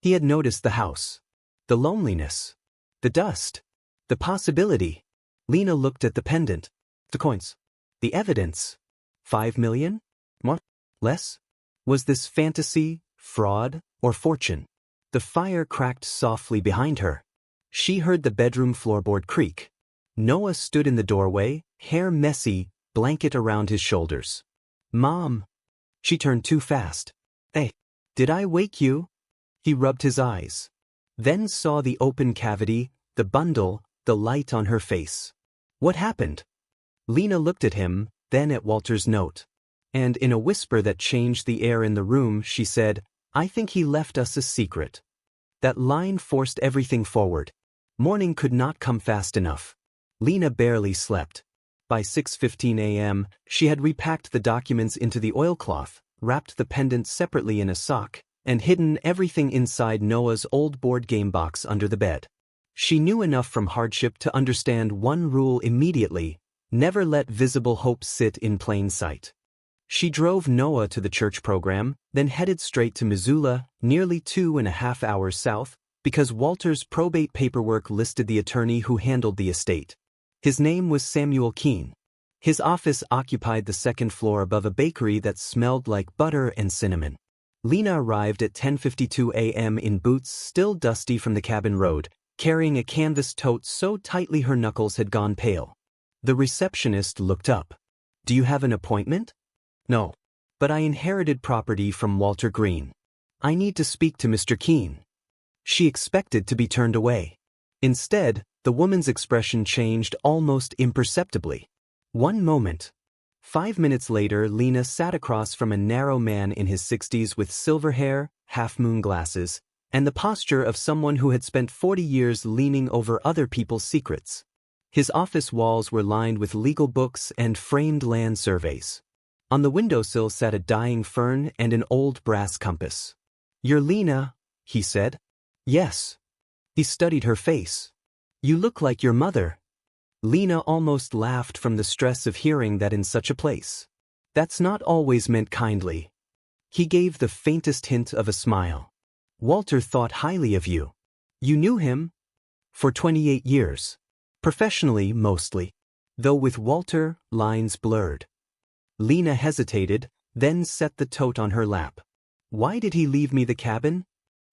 He had noticed the house. The loneliness. The dust. The possibility. Lena looked at the pendant. The coins. The evidence. 5 million? What? Less? Was this fantasy, fraud, or fortune? The fire cracked softly behind her. She heard the bedroom floorboard creak. Noah stood in the doorway, hair messy, blanket around his shoulders. Mom! She turned too fast. Hey, did I wake you? He rubbed his eyes. Then saw the open cavity, the bundle, the light on her face. What happened? Lena looked at him, then at Walter's note. And in a whisper that changed the air in the room, she said, I think he left us a secret. That line forced everything forward. Morning could not come fast enough. Lena barely slept. By 6:15 a.m., she had repacked the documents into the oilcloth, wrapped the pendant separately in a sock, and hidden everything inside Noah's old board game box under the bed. She knew enough from hardship to understand one rule immediately: never let visible hope sit in plain sight. She drove Noah to the church program, then headed straight to Missoula, nearly 2.5 hours south, because Walter's probate paperwork listed the attorney who handled the estate. His name was Samuel Keene. His office occupied the second floor above a bakery that smelled like butter and cinnamon. Lena arrived at 10:52 a.m. in boots still dusty from the cabin road, carrying a canvas tote so tightly her knuckles had gone pale. The receptionist looked up. Do you have an appointment? No. But I inherited property from Walter Green. I need to speak to Mr. Keene. She expected to be turned away. Instead, the woman's expression changed almost imperceptibly. One moment. 5 minutes later, Lena sat across from a narrow man in his 60s with silver hair, half-moon glasses, and the posture of someone who had spent 40 years leaning over other people's secrets. His office walls were lined with legal books and framed land surveys. On the windowsill sat a dying fern and an old brass compass. You're Lena, he said. Yes. He studied her face. You look like your mother. Lena almost laughed from the stress of hearing that in such a place. That's not always meant kindly. He gave the faintest hint of a smile. Walter thought highly of you. You knew him? For 28 years. Professionally, mostly. Though with Walter, lines blurred. Lena hesitated, then set the tote on her lap. Why did he leave me the cabin?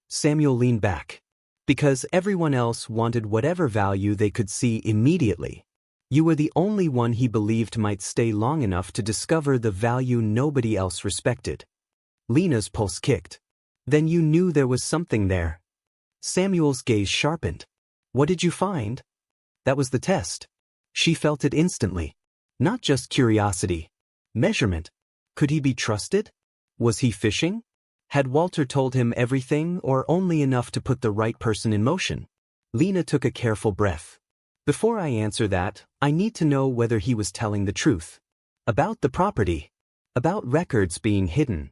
Samuel leaned back. Because everyone else wanted whatever value they could see immediately. You were the only one he believed might stay long enough to discover the value nobody else respected. Lena's pulse kicked. Then you knew there was something there. Samuel's gaze sharpened. What did you find? That was the test. She felt it instantly. Not just curiosity. Measurement. Could he be trusted? Was he fishing? Had Walter told him everything or only enough to put the right person in motion? Lena took a careful breath. Before I answer that, I need to know whether he was telling the truth. About the property. About records being hidden.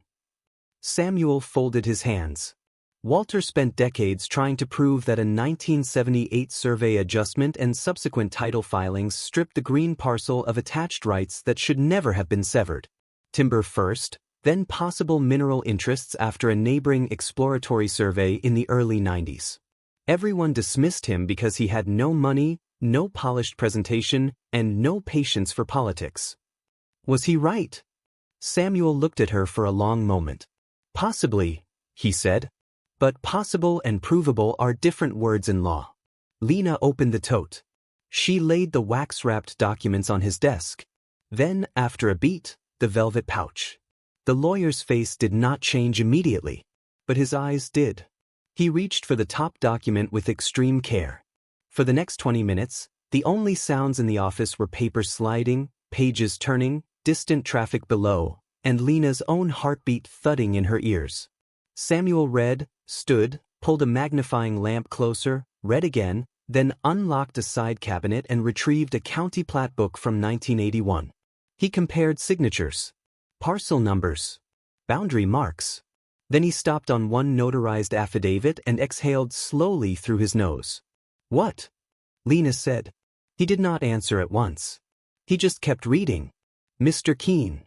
Samuel folded his hands. Walter spent decades trying to prove that a 1978 survey adjustment and subsequent title filings stripped the green parcel of attached rights that should never have been severed. Timber first, then possible mineral interests after a neighboring exploratory survey in the early 90s. Everyone dismissed him because he had no money, no polished presentation, and no patience for politics. Was he right? Samuel looked at her for a long moment. Possibly, he said. But possible and provable are different words in law. Lena opened the tote. She laid the wax-wrapped documents on his desk. Then, after a beat, the velvet pouch. The lawyer's face did not change immediately, but his eyes did. He reached for the top document with extreme care. For the next 20 minutes, the only sounds in the office were paper sliding, pages turning, distant traffic below, and Lena's own heartbeat thudding in her ears. Samuel read, stood, pulled a magnifying lamp closer, read again, then unlocked a side cabinet and retrieved a county plat book from 1981. He compared signatures. Parcel numbers. Boundary marks. Then he stopped on one notarized affidavit and exhaled slowly through his nose. What? Lena said. He did not answer at once. He just kept reading. Mr. Keene.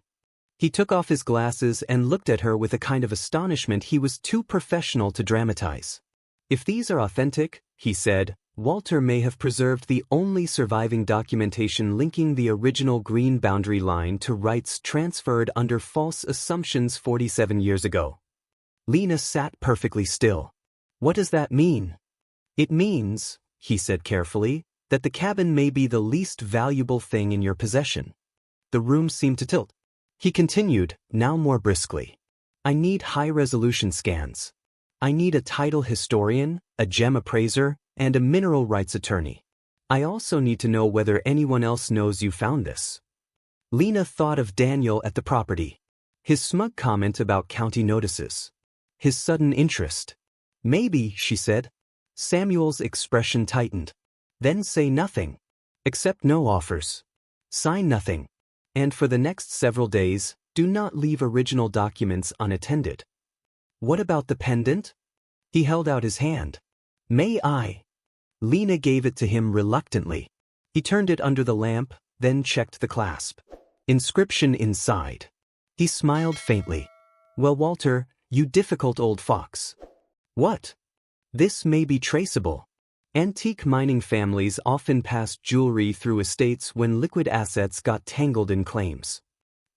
He took off his glasses and looked at her with a kind of astonishment he was too professional to dramatize. If these are authentic, he said, Walter may have preserved the only surviving documentation linking the original green boundary line to rights transferred under false assumptions 47 years ago. Lena sat perfectly still. What does that mean? It means, he said carefully, that the cabin may be the least valuable thing in your possession. The room seemed to tilt. He continued, now more briskly. I need high-resolution scans. I need a title historian, a gem appraiser, and a mineral rights attorney. I also need to know whether anyone else knows you found this. Lena thought of Daniel at the property. His smug comment about county notices. His sudden interest. Maybe, she said. Samuel's expression tightened. Then say nothing. Accept no offers. Sign nothing. And for the next several days, do not leave original documents unattended. What about the pendant? He held out his hand. May I? Lena gave it to him reluctantly. He turned it under the lamp, then checked the clasp. Inscription inside. He smiled faintly. Well, Walter, you difficult old fox. What? This may be traceable. Antique mining families often passed jewelry through estates when liquid assets got tangled in claims.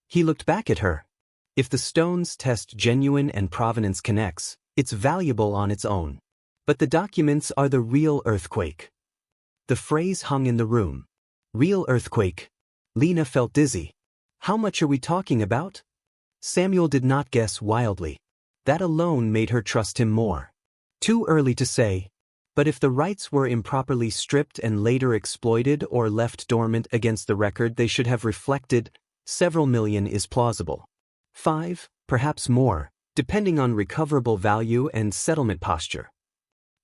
He looked back at her. If the stones test genuine and provenance connects, it's valuable on its own. But the documents are the real earthquake. The phrase hung in the room. Real earthquake. Lena felt dizzy. How much are we talking about? Samuel did not guess wildly. That alone made her trust him more. Too early to say. But if the rights were improperly stripped and later exploited or left dormant against the record they should have reflected, several million is plausible. 5, perhaps more, depending on recoverable value and settlement posture.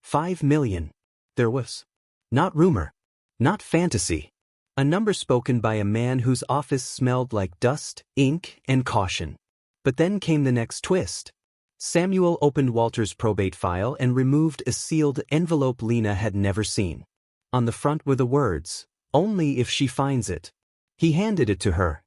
5 million. There was. Not rumor. Not fantasy. A number spoken by a man whose office smelled like dust, ink, and caution. But then came the next twist. Samuel opened Walter's probate file and removed a sealed envelope Lena had never seen. On the front were the words, "Only if she finds it." He handed it to her.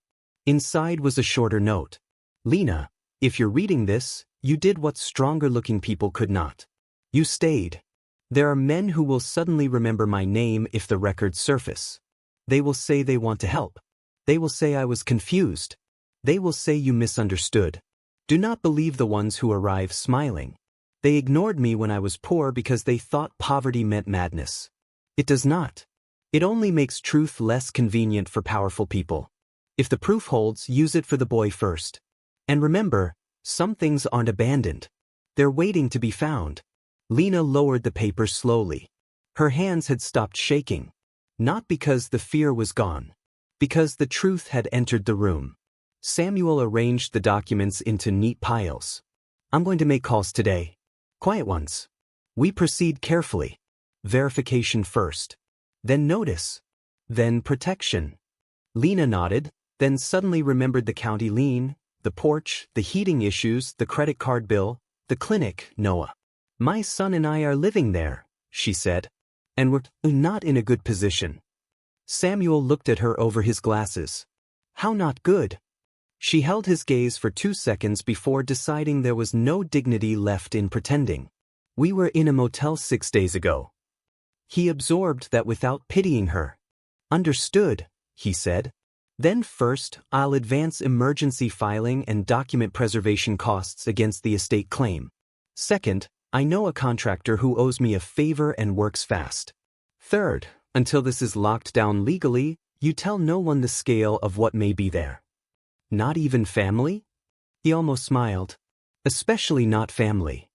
Inside was a shorter note. Lena, if you're reading this, you did what stronger-looking people could not. You stayed. There are men who will suddenly remember my name if the records surface. They will say they want to help. They will say I was confused. They will say you misunderstood. Do not believe the ones who arrive smiling. They ignored me when I was poor because they thought poverty meant madness. It does not. It only makes truth less convenient for powerful people. If the proof holds, use it for the boy first. And remember, some things aren't abandoned. They're waiting to be found. Lena lowered the paper slowly. Her hands had stopped shaking. Not because the fear was gone. Because the truth had entered the room. Samuel arranged the documents into neat piles. I'm going to make calls today. Quiet ones. We proceed carefully. Verification first. Then notice. Then protection. Lena nodded, then suddenly remembered the county lien, the porch, the heating issues, the credit card bill, the clinic, Noah. My son and I are living there, she said. And we're not in a good position. Samuel looked at her over his glasses. How not good? She held his gaze for 2 seconds before deciding there was no dignity left in pretending. We were in a motel 6 days ago. He absorbed that without pitying her. Understood, he said. Then first, I'll advance emergency filing and document preservation costs against the estate claim. Second, I know a contractor who owes me a favor and works fast. Third, until this is locked down legally, you tell no one the scale of what may be there. Not even family? He almost smiled. Especially not family.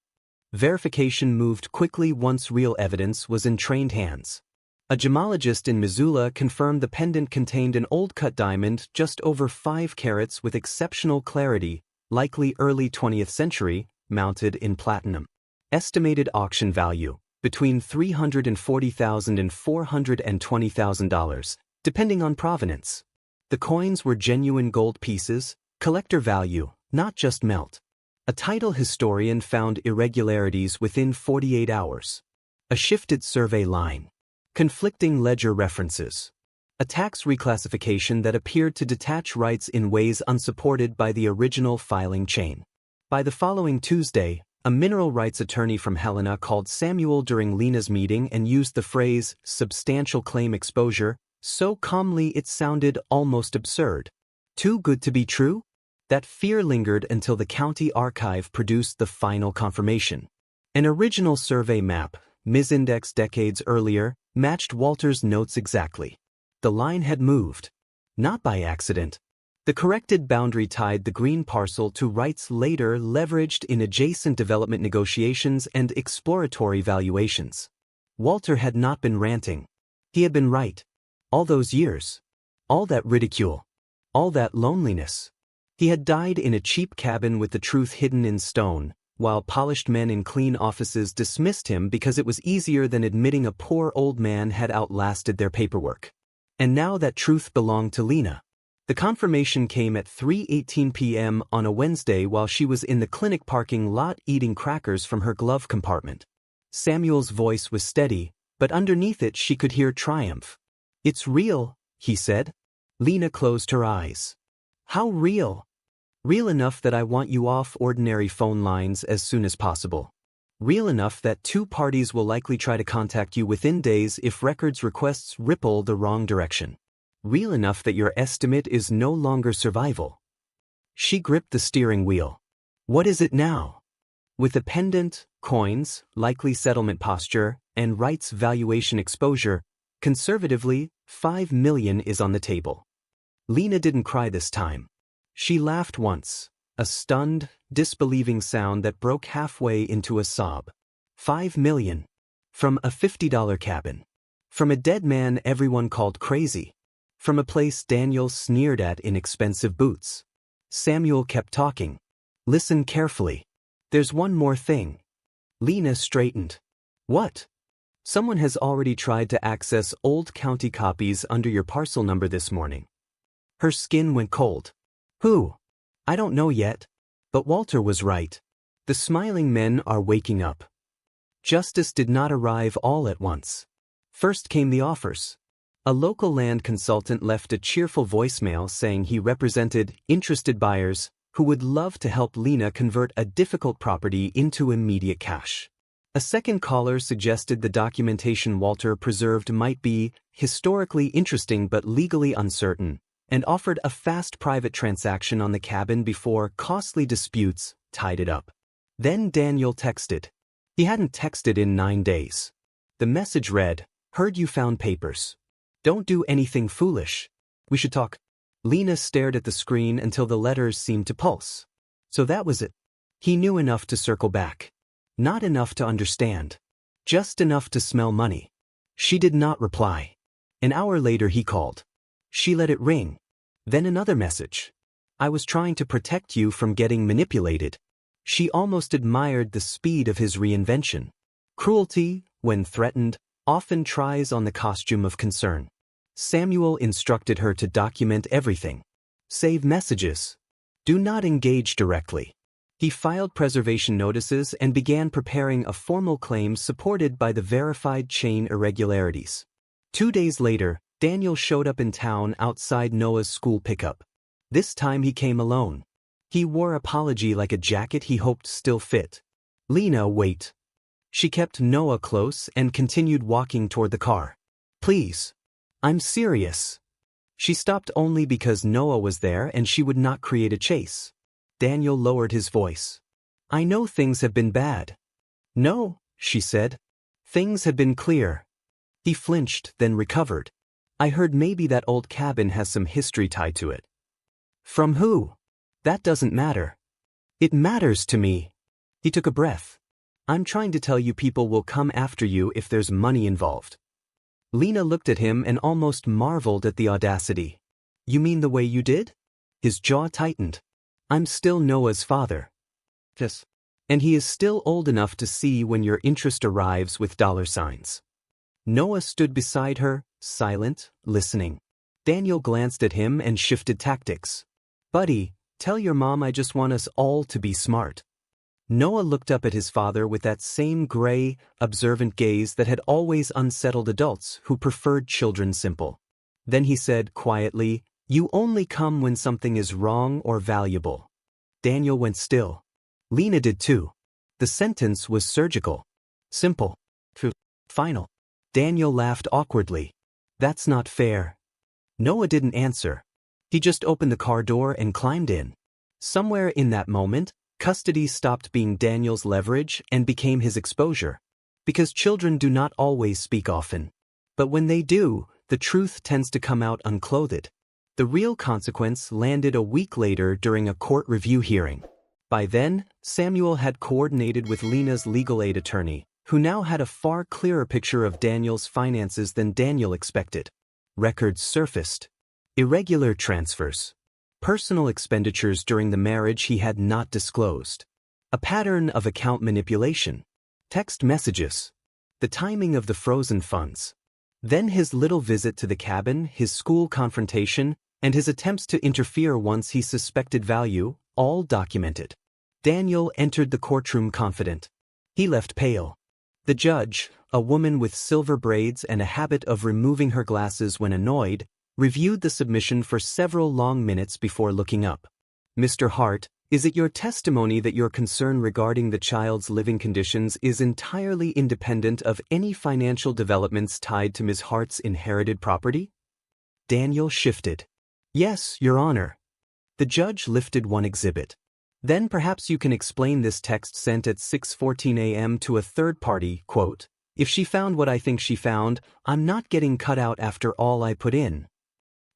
Verification moved quickly once real evidence was in trained hands. A gemologist in Missoula confirmed the pendant contained an old-cut diamond just over 5 carats with exceptional clarity, likely early 20th century, mounted in platinum. Estimated auction value, between $340,000 and $420,000, depending on provenance. The coins were genuine gold pieces, collector value, not just melt. A title historian found irregularities within 48 hours. A shifted survey line. Conflicting ledger references. A tax reclassification that appeared to detach rights in ways unsupported by the original filing chain. By the following Tuesday, A mineral rights attorney from Helena called Samuel during Lena's meeting and used the phrase, substantial claim exposure, so calmly it sounded almost absurd. Too good to be true? That fear lingered until the county archive produced the final confirmation. An original survey map, misindexed decades earlier, matched Walter's notes exactly. The line had moved. Not by accident. The corrected boundary tied the green parcel to rights later leveraged in adjacent development negotiations and exploratory valuations. Walter had not been ranting. He had been right. All those years. All that ridicule. All that loneliness. He had died in a cheap cabin with the truth hidden in stone, while polished men in clean offices dismissed him because it was easier than admitting a poor old man had outlasted their paperwork. And now that truth belonged to Lena. The confirmation came at 3:18 p.m. on a Wednesday while she was in the clinic parking lot eating crackers from her glove compartment. Samuel's voice was steady, but underneath it she could hear triumph. "It's real," he said. Lena closed her eyes. "How real?" "Real enough that I want you off ordinary phone lines as soon as possible. Real enough that two parties will likely try to contact you within days if records requests ripple the wrong direction. Real enough that your estimate is no longer survival." She gripped the steering wheel. "What is it now?" With a pendant, coins, likely settlement posture, and rights valuation exposure, conservatively, $5 million is on the table. Lena didn't cry this time. She laughed once, a stunned, disbelieving sound that broke halfway into a sob. $5 million. From a $50 cabin. From a dead man everyone called crazy. From a place Daniel sneered at in expensive boots. Samuel kept talking. "Listen carefully. There's one more thing." Lena straightened. "What?" "Someone has already tried to access old county copies under your parcel number this morning." Her skin went cold. "Who?" "I don't know yet. But Walter was right. The smiling men are waking up." Justice did not arrive all at once. First came the offers. A local land consultant left a cheerful voicemail saying he represented interested buyers who would love to help Lena convert a difficult property into immediate cash. A second caller suggested the documentation Walter preserved might be historically interesting but legally uncertain, and offered a fast private transaction on the cabin before costly disputes tied it up. Then Daniel texted. He hadn't texted in 9 days. The message read, "Heard you found papers. Don't do anything foolish. We should talk." Lena stared at the screen until the letters seemed to pulse. So that was it. He knew enough to circle back. Not enough to understand. Just enough to smell money. She did not reply. An hour later he called. She let it ring. Then another message. "I was trying to protect you from getting manipulated." She almost admired the speed of his reinvention. Cruelty, when threatened, often tries on the costume of concern. Samuel instructed her to document everything. Save messages. Do not engage directly. He filed preservation notices and began preparing a formal claim supported by the verified chain irregularities. 2 days later, Daniel showed up in town outside Noah's school pickup. This time he came alone. He wore apology like a jacket he hoped still fit. "Lena, wait." She kept Noah close and continued walking toward the car. "Please. I'm serious." She stopped only because Noah was there and she would not create a chase. Daniel lowered his voice. "I know things have been bad." "No," she said. "Things have been clear." He flinched, then recovered. "I heard maybe that old cabin has some history tied to it." "From who?" "That doesn't matter." "It matters to me." He took a breath. "I'm trying to tell you people will come after you if there's money involved." Lena looked at him and almost marveled at the audacity. "You mean the way you did?" His jaw tightened. "I'm still Noah's father." "Yes. And he is still old enough to see when your interest arrives with dollar signs." Noah stood beside her, silent, listening. Daniel glanced at him and shifted tactics. "Buddy, tell your mom I just want us all to be smart." Noah looked up at his father with that same gray, observant gaze that had always unsettled adults who preferred children simple. Then he said quietly, "You only come when something is wrong or valuable." Daniel went still. Lena did too. The sentence was surgical. Simple. Final. Daniel laughed awkwardly. That's not fair. Noah didn't answer. He just opened the car door and climbed in. Somewhere in that moment, custody stopped being Daniel's leverage and became his exposure. Because children do not always speak often. But when they do, the truth tends to come out unclothed. The real consequence landed a week later during a court review hearing. By then, Samuel had coordinated with Lena's legal aid attorney, who now had a far clearer picture of Daniel's finances than Daniel expected. Records surfaced. Irregular transfers. Personal expenditures during the marriage he had not disclosed. A pattern of account manipulation. Text messages. The timing of the frozen funds. Then his little visit to the cabin, his school confrontation, and his attempts to interfere once he suspected value, all documented. Daniel entered the courtroom confident. He left pale. The judge, a woman with silver braids and a habit of removing her glasses when annoyed, reviewed the submission for several long minutes before looking up. Mr. Hart, is it your testimony that your concern regarding the child's living conditions is entirely independent of any financial developments tied to Ms. Hart's inherited property? Daniel shifted. Yes, Your Honor. The judge lifted one exhibit. Then perhaps you can explain this text sent at 6:14 a.m. to a third party, quote, "If she found what I think she found, I'm not getting cut out after all I put in."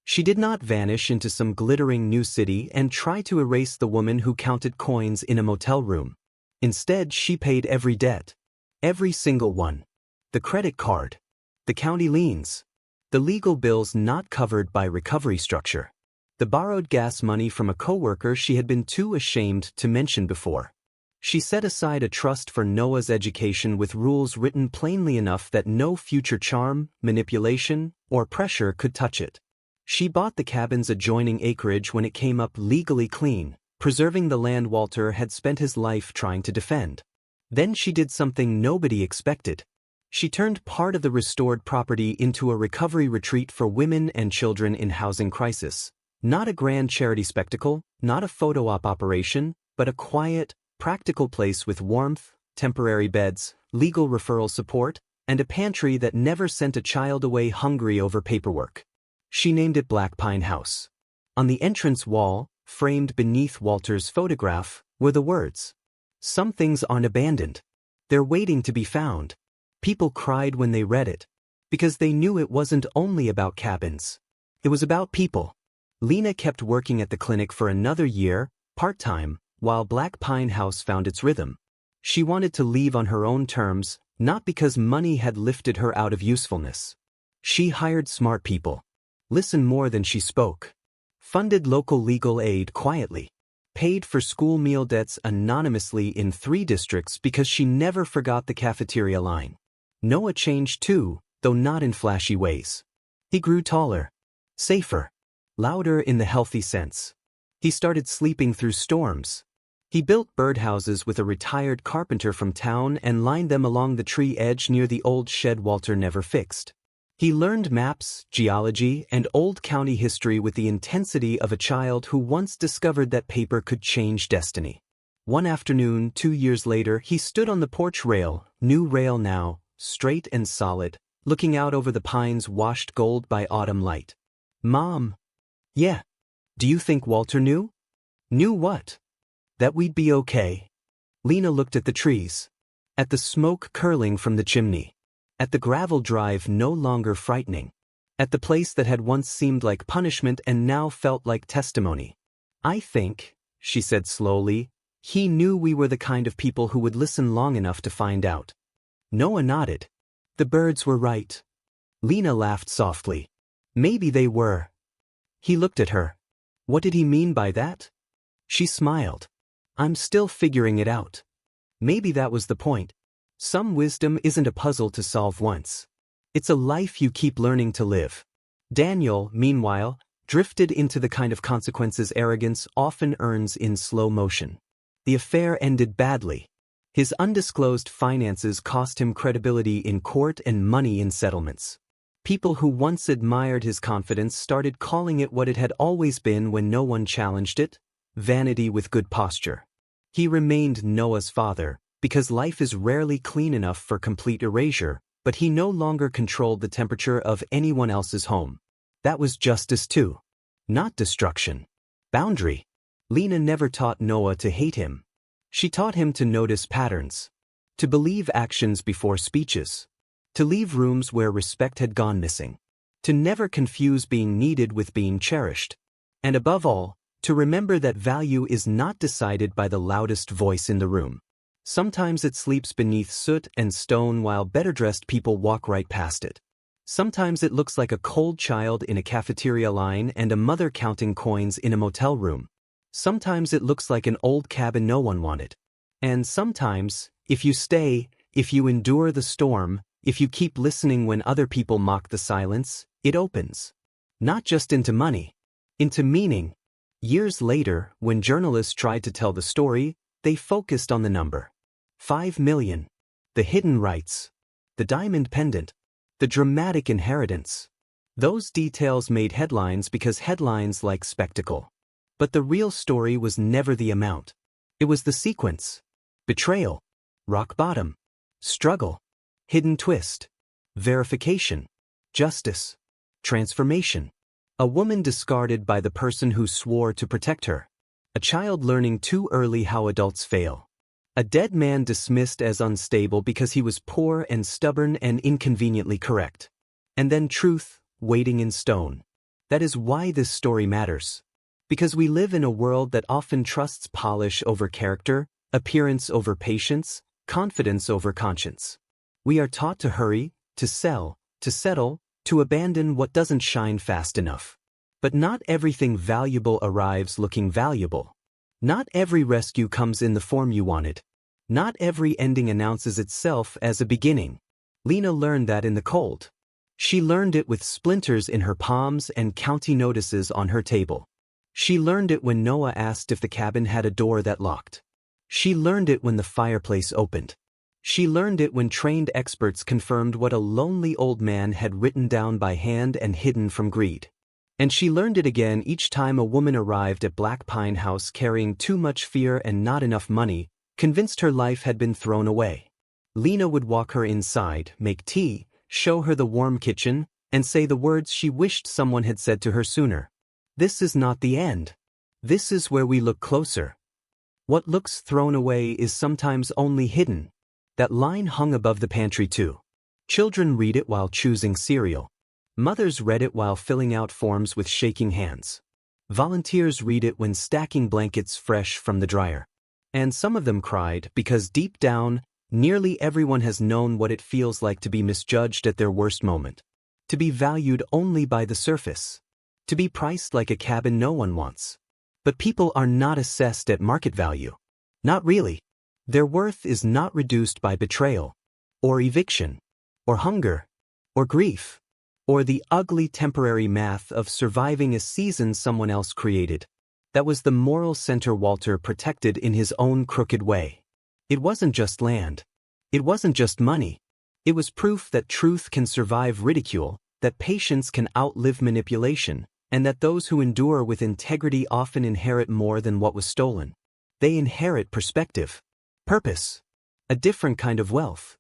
She did not vanish into some glittering new city and try to erase the woman who counted coins in a motel room. Instead, she paid every debt. Every single one. The credit card. The county liens. The legal bills not covered by recovery structure. The borrowed gas money from a coworker she had been too ashamed to mention before. She set aside a trust for Noah's education with rules written plainly enough that no future charm, manipulation, or pressure could touch it. She bought the cabin's adjoining acreage when it came up legally clean, preserving the land Walter had spent his life trying to defend. Then she did something nobody expected. She turned part of the restored property into a recovery retreat for women and children in housing crisis. Not a grand charity spectacle, not a photo op operation, but a quiet, practical place with warmth, temporary beds, legal referral support, and a pantry that never sent a child away hungry over paperwork. She named it Black Pine House. On the entrance wall, framed beneath Walter's photograph, were the words, "Some things aren't abandoned. They're waiting to be found." People cried when they read it, because they knew it wasn't only about cabins. It was about people. Lena kept working at the clinic for another year, part-time, while Black Pine House found its rhythm. She wanted to leave on her own terms, not because money had lifted her out of usefulness. She hired smart people. Listened more than she spoke. Funded local legal aid quietly. Paid for school meal debts anonymously in 3 districts because she never forgot the cafeteria line. Noah changed too, though not in flashy ways. He grew taller. Safer. Louder in the healthy sense. He started sleeping through storms. He built birdhouses with a retired carpenter from town and lined them along the tree edge near the old shed Walter never fixed. He learned maps, geology, and old county history with the intensity of a child who once discovered that paper could change destiny. One afternoon, 2 years later, he stood on the porch rail, new rail now, straight and solid, looking out over the pines washed gold by autumn light. "Mom." "Yeah. Do you think Walter knew?" "Knew what?" "That we'd be okay." Lena looked at the trees. At the smoke curling from the chimney. At the gravel drive no longer frightening. At the place that had once seemed like punishment and now felt like testimony. "I think," she said slowly, "he knew we were the kind of people who would listen long enough to find out." Noah nodded. "The birds were right." Lena laughed softly. "Maybe they were." He looked at her. What did he mean by that? She smiled. "I'm still figuring it out." Maybe that was the point. Some wisdom isn't a puzzle to solve once. It's a life you keep learning to live. Daniel, meanwhile, drifted into the kind of consequences arrogance often earns in slow motion. The affair ended badly. His undisclosed finances cost him credibility in court and money in settlements. People who once admired his confidence started calling it what it had always been when no one challenged it: vanity with good posture. He remained Noah's father, because life is rarely clean enough for complete erasure, but he no longer controlled the temperature of anyone else's home. That was justice too. Not destruction. Boundary. Lena never taught Noah to hate him. She taught him to notice patterns, to believe actions before speeches, to leave rooms where respect had gone missing, to never confuse being needed with being cherished, and above all, to remember that value is not decided by the loudest voice in the room. Sometimes it sleeps beneath soot and stone while better-dressed people walk right past it. Sometimes it looks like a cold child in a cafeteria line and a mother counting coins in a motel room. Sometimes it looks like an old cabin no one wanted. And sometimes, if you stay, if you endure the storm, if you keep listening when other people mock the silence, it opens. Not just into money, into meaning. Years later, when journalists tried to tell the story, they focused on the number. 5 million. The hidden rights. The diamond pendant. The dramatic inheritance. Those details made headlines because headlines like spectacle. But the real story was never the amount. It was the sequence. Betrayal. Rock bottom. Struggle. Hidden twist. Verification. Justice. Transformation. A woman discarded by the person who swore to protect her. A child learning too early how adults fail. A dead man dismissed as unstable because he was poor and stubborn and inconveniently correct. And then truth, waiting in stone. That is why this story matters. Because we live in a world that often trusts polish over character, appearance over patience, confidence over conscience. We are taught to hurry, to sell, to settle, to abandon what doesn't shine fast enough. But not everything valuable arrives looking valuable. Not every rescue comes in the form you wanted. Not every ending announces itself as a beginning. Lena learned that in the cold. She learned it with splinters in her palms and county notices on her table. She learned it when Noah asked if the cabin had a door that locked. She learned it when the fireplace opened. She learned it when trained experts confirmed what a lonely old man had written down by hand and hidden from greed. And she learned it again each time a woman arrived at Black Pine House carrying too much fear and not enough money, convinced her life had been thrown away. Lena would walk her inside, make tea, show her the warm kitchen, and say the words she wished someone had said to her sooner. This is not the end. This is where we look closer. What looks thrown away is sometimes only hidden. That line hung above the pantry too. Children read it while choosing cereal. Mothers read it while filling out forms with shaking hands. Volunteers read it when stacking blankets fresh from the dryer. And some of them cried because deep down, nearly everyone has known what it feels like to be misjudged at their worst moment. To be valued only by the surface. To be priced like a cabin no one wants. But people are not assessed at market value. Not really. Their worth is not reduced by betrayal, or eviction, or hunger, or grief, or the ugly temporary math of surviving a season someone else created. That was the moral center Walter protected in his own crooked way. It wasn't just land. It wasn't just money. It was proof that truth can survive ridicule, that patience can outlive manipulation, and that those who endure with integrity often inherit more than what was stolen. They inherit perspective. Purpose. A different kind of wealth.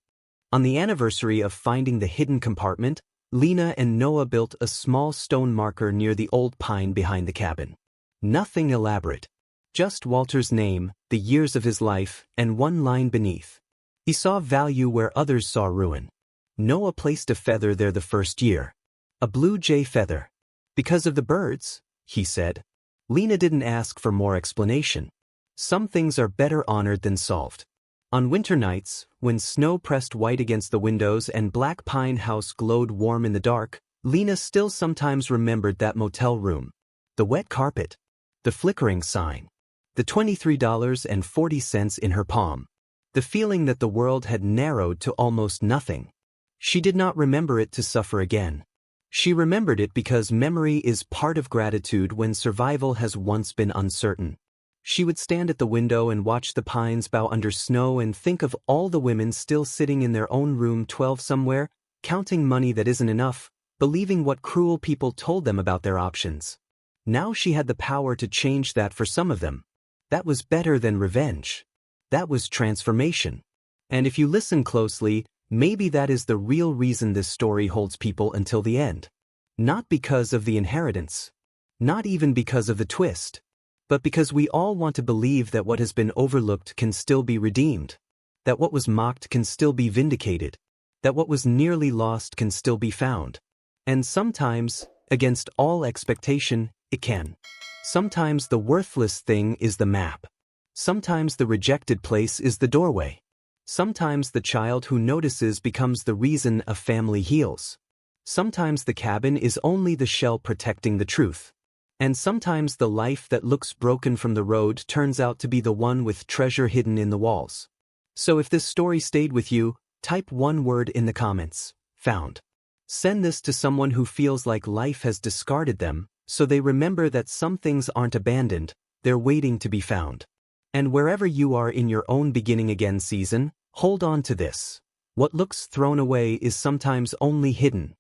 On the anniversary of finding the hidden compartment, Lena and Noah built a small stone marker near the old pine behind the cabin. Nothing elaborate. Just Walter's name, the years of his life, and one line beneath. He saw value where others saw ruin. Noah placed a feather there the first year. A blue jay feather. Because of the birds, he said. Lena didn't ask for more explanation. Some things are better honored than solved. On winter nights, when snow pressed white against the windows and Black Pine House glowed warm in the dark, Lena still sometimes remembered that motel room. The wet carpet. The flickering sign. The $23.40 in her palm. The feeling that the world had narrowed to almost nothing. She did not remember it to suffer again. She remembered it because memory is part of gratitude when survival has once been uncertain. She would stand at the window and watch the pines bow under snow and think of all the women still sitting in their own room 12 somewhere, counting money that isn't enough, believing what cruel people told them about their options. Now she had the power to change that for some of them. That was better than revenge. That was transformation. And if you listen closely, maybe that is the real reason this story holds people until the end. Not because of the inheritance. Not even because of the twist. But because we all want to believe that what has been overlooked can still be redeemed. That what was mocked can still be vindicated. That what was nearly lost can still be found. And sometimes, against all expectation, it can. Sometimes the worthless thing is the map. Sometimes the rejected place is the doorway. Sometimes the child who notices becomes the reason a family heals. Sometimes the cabin is only the shell protecting the truth. And sometimes the life that looks broken from the road turns out to be the one with treasure hidden in the walls. So if this story stayed with you, type one word in the comments: found. Send this to someone who feels like life has discarded them, so they remember that some things aren't abandoned, they're waiting to be found. And wherever you are in your own beginning again season, hold on to this. What looks thrown away is sometimes only hidden.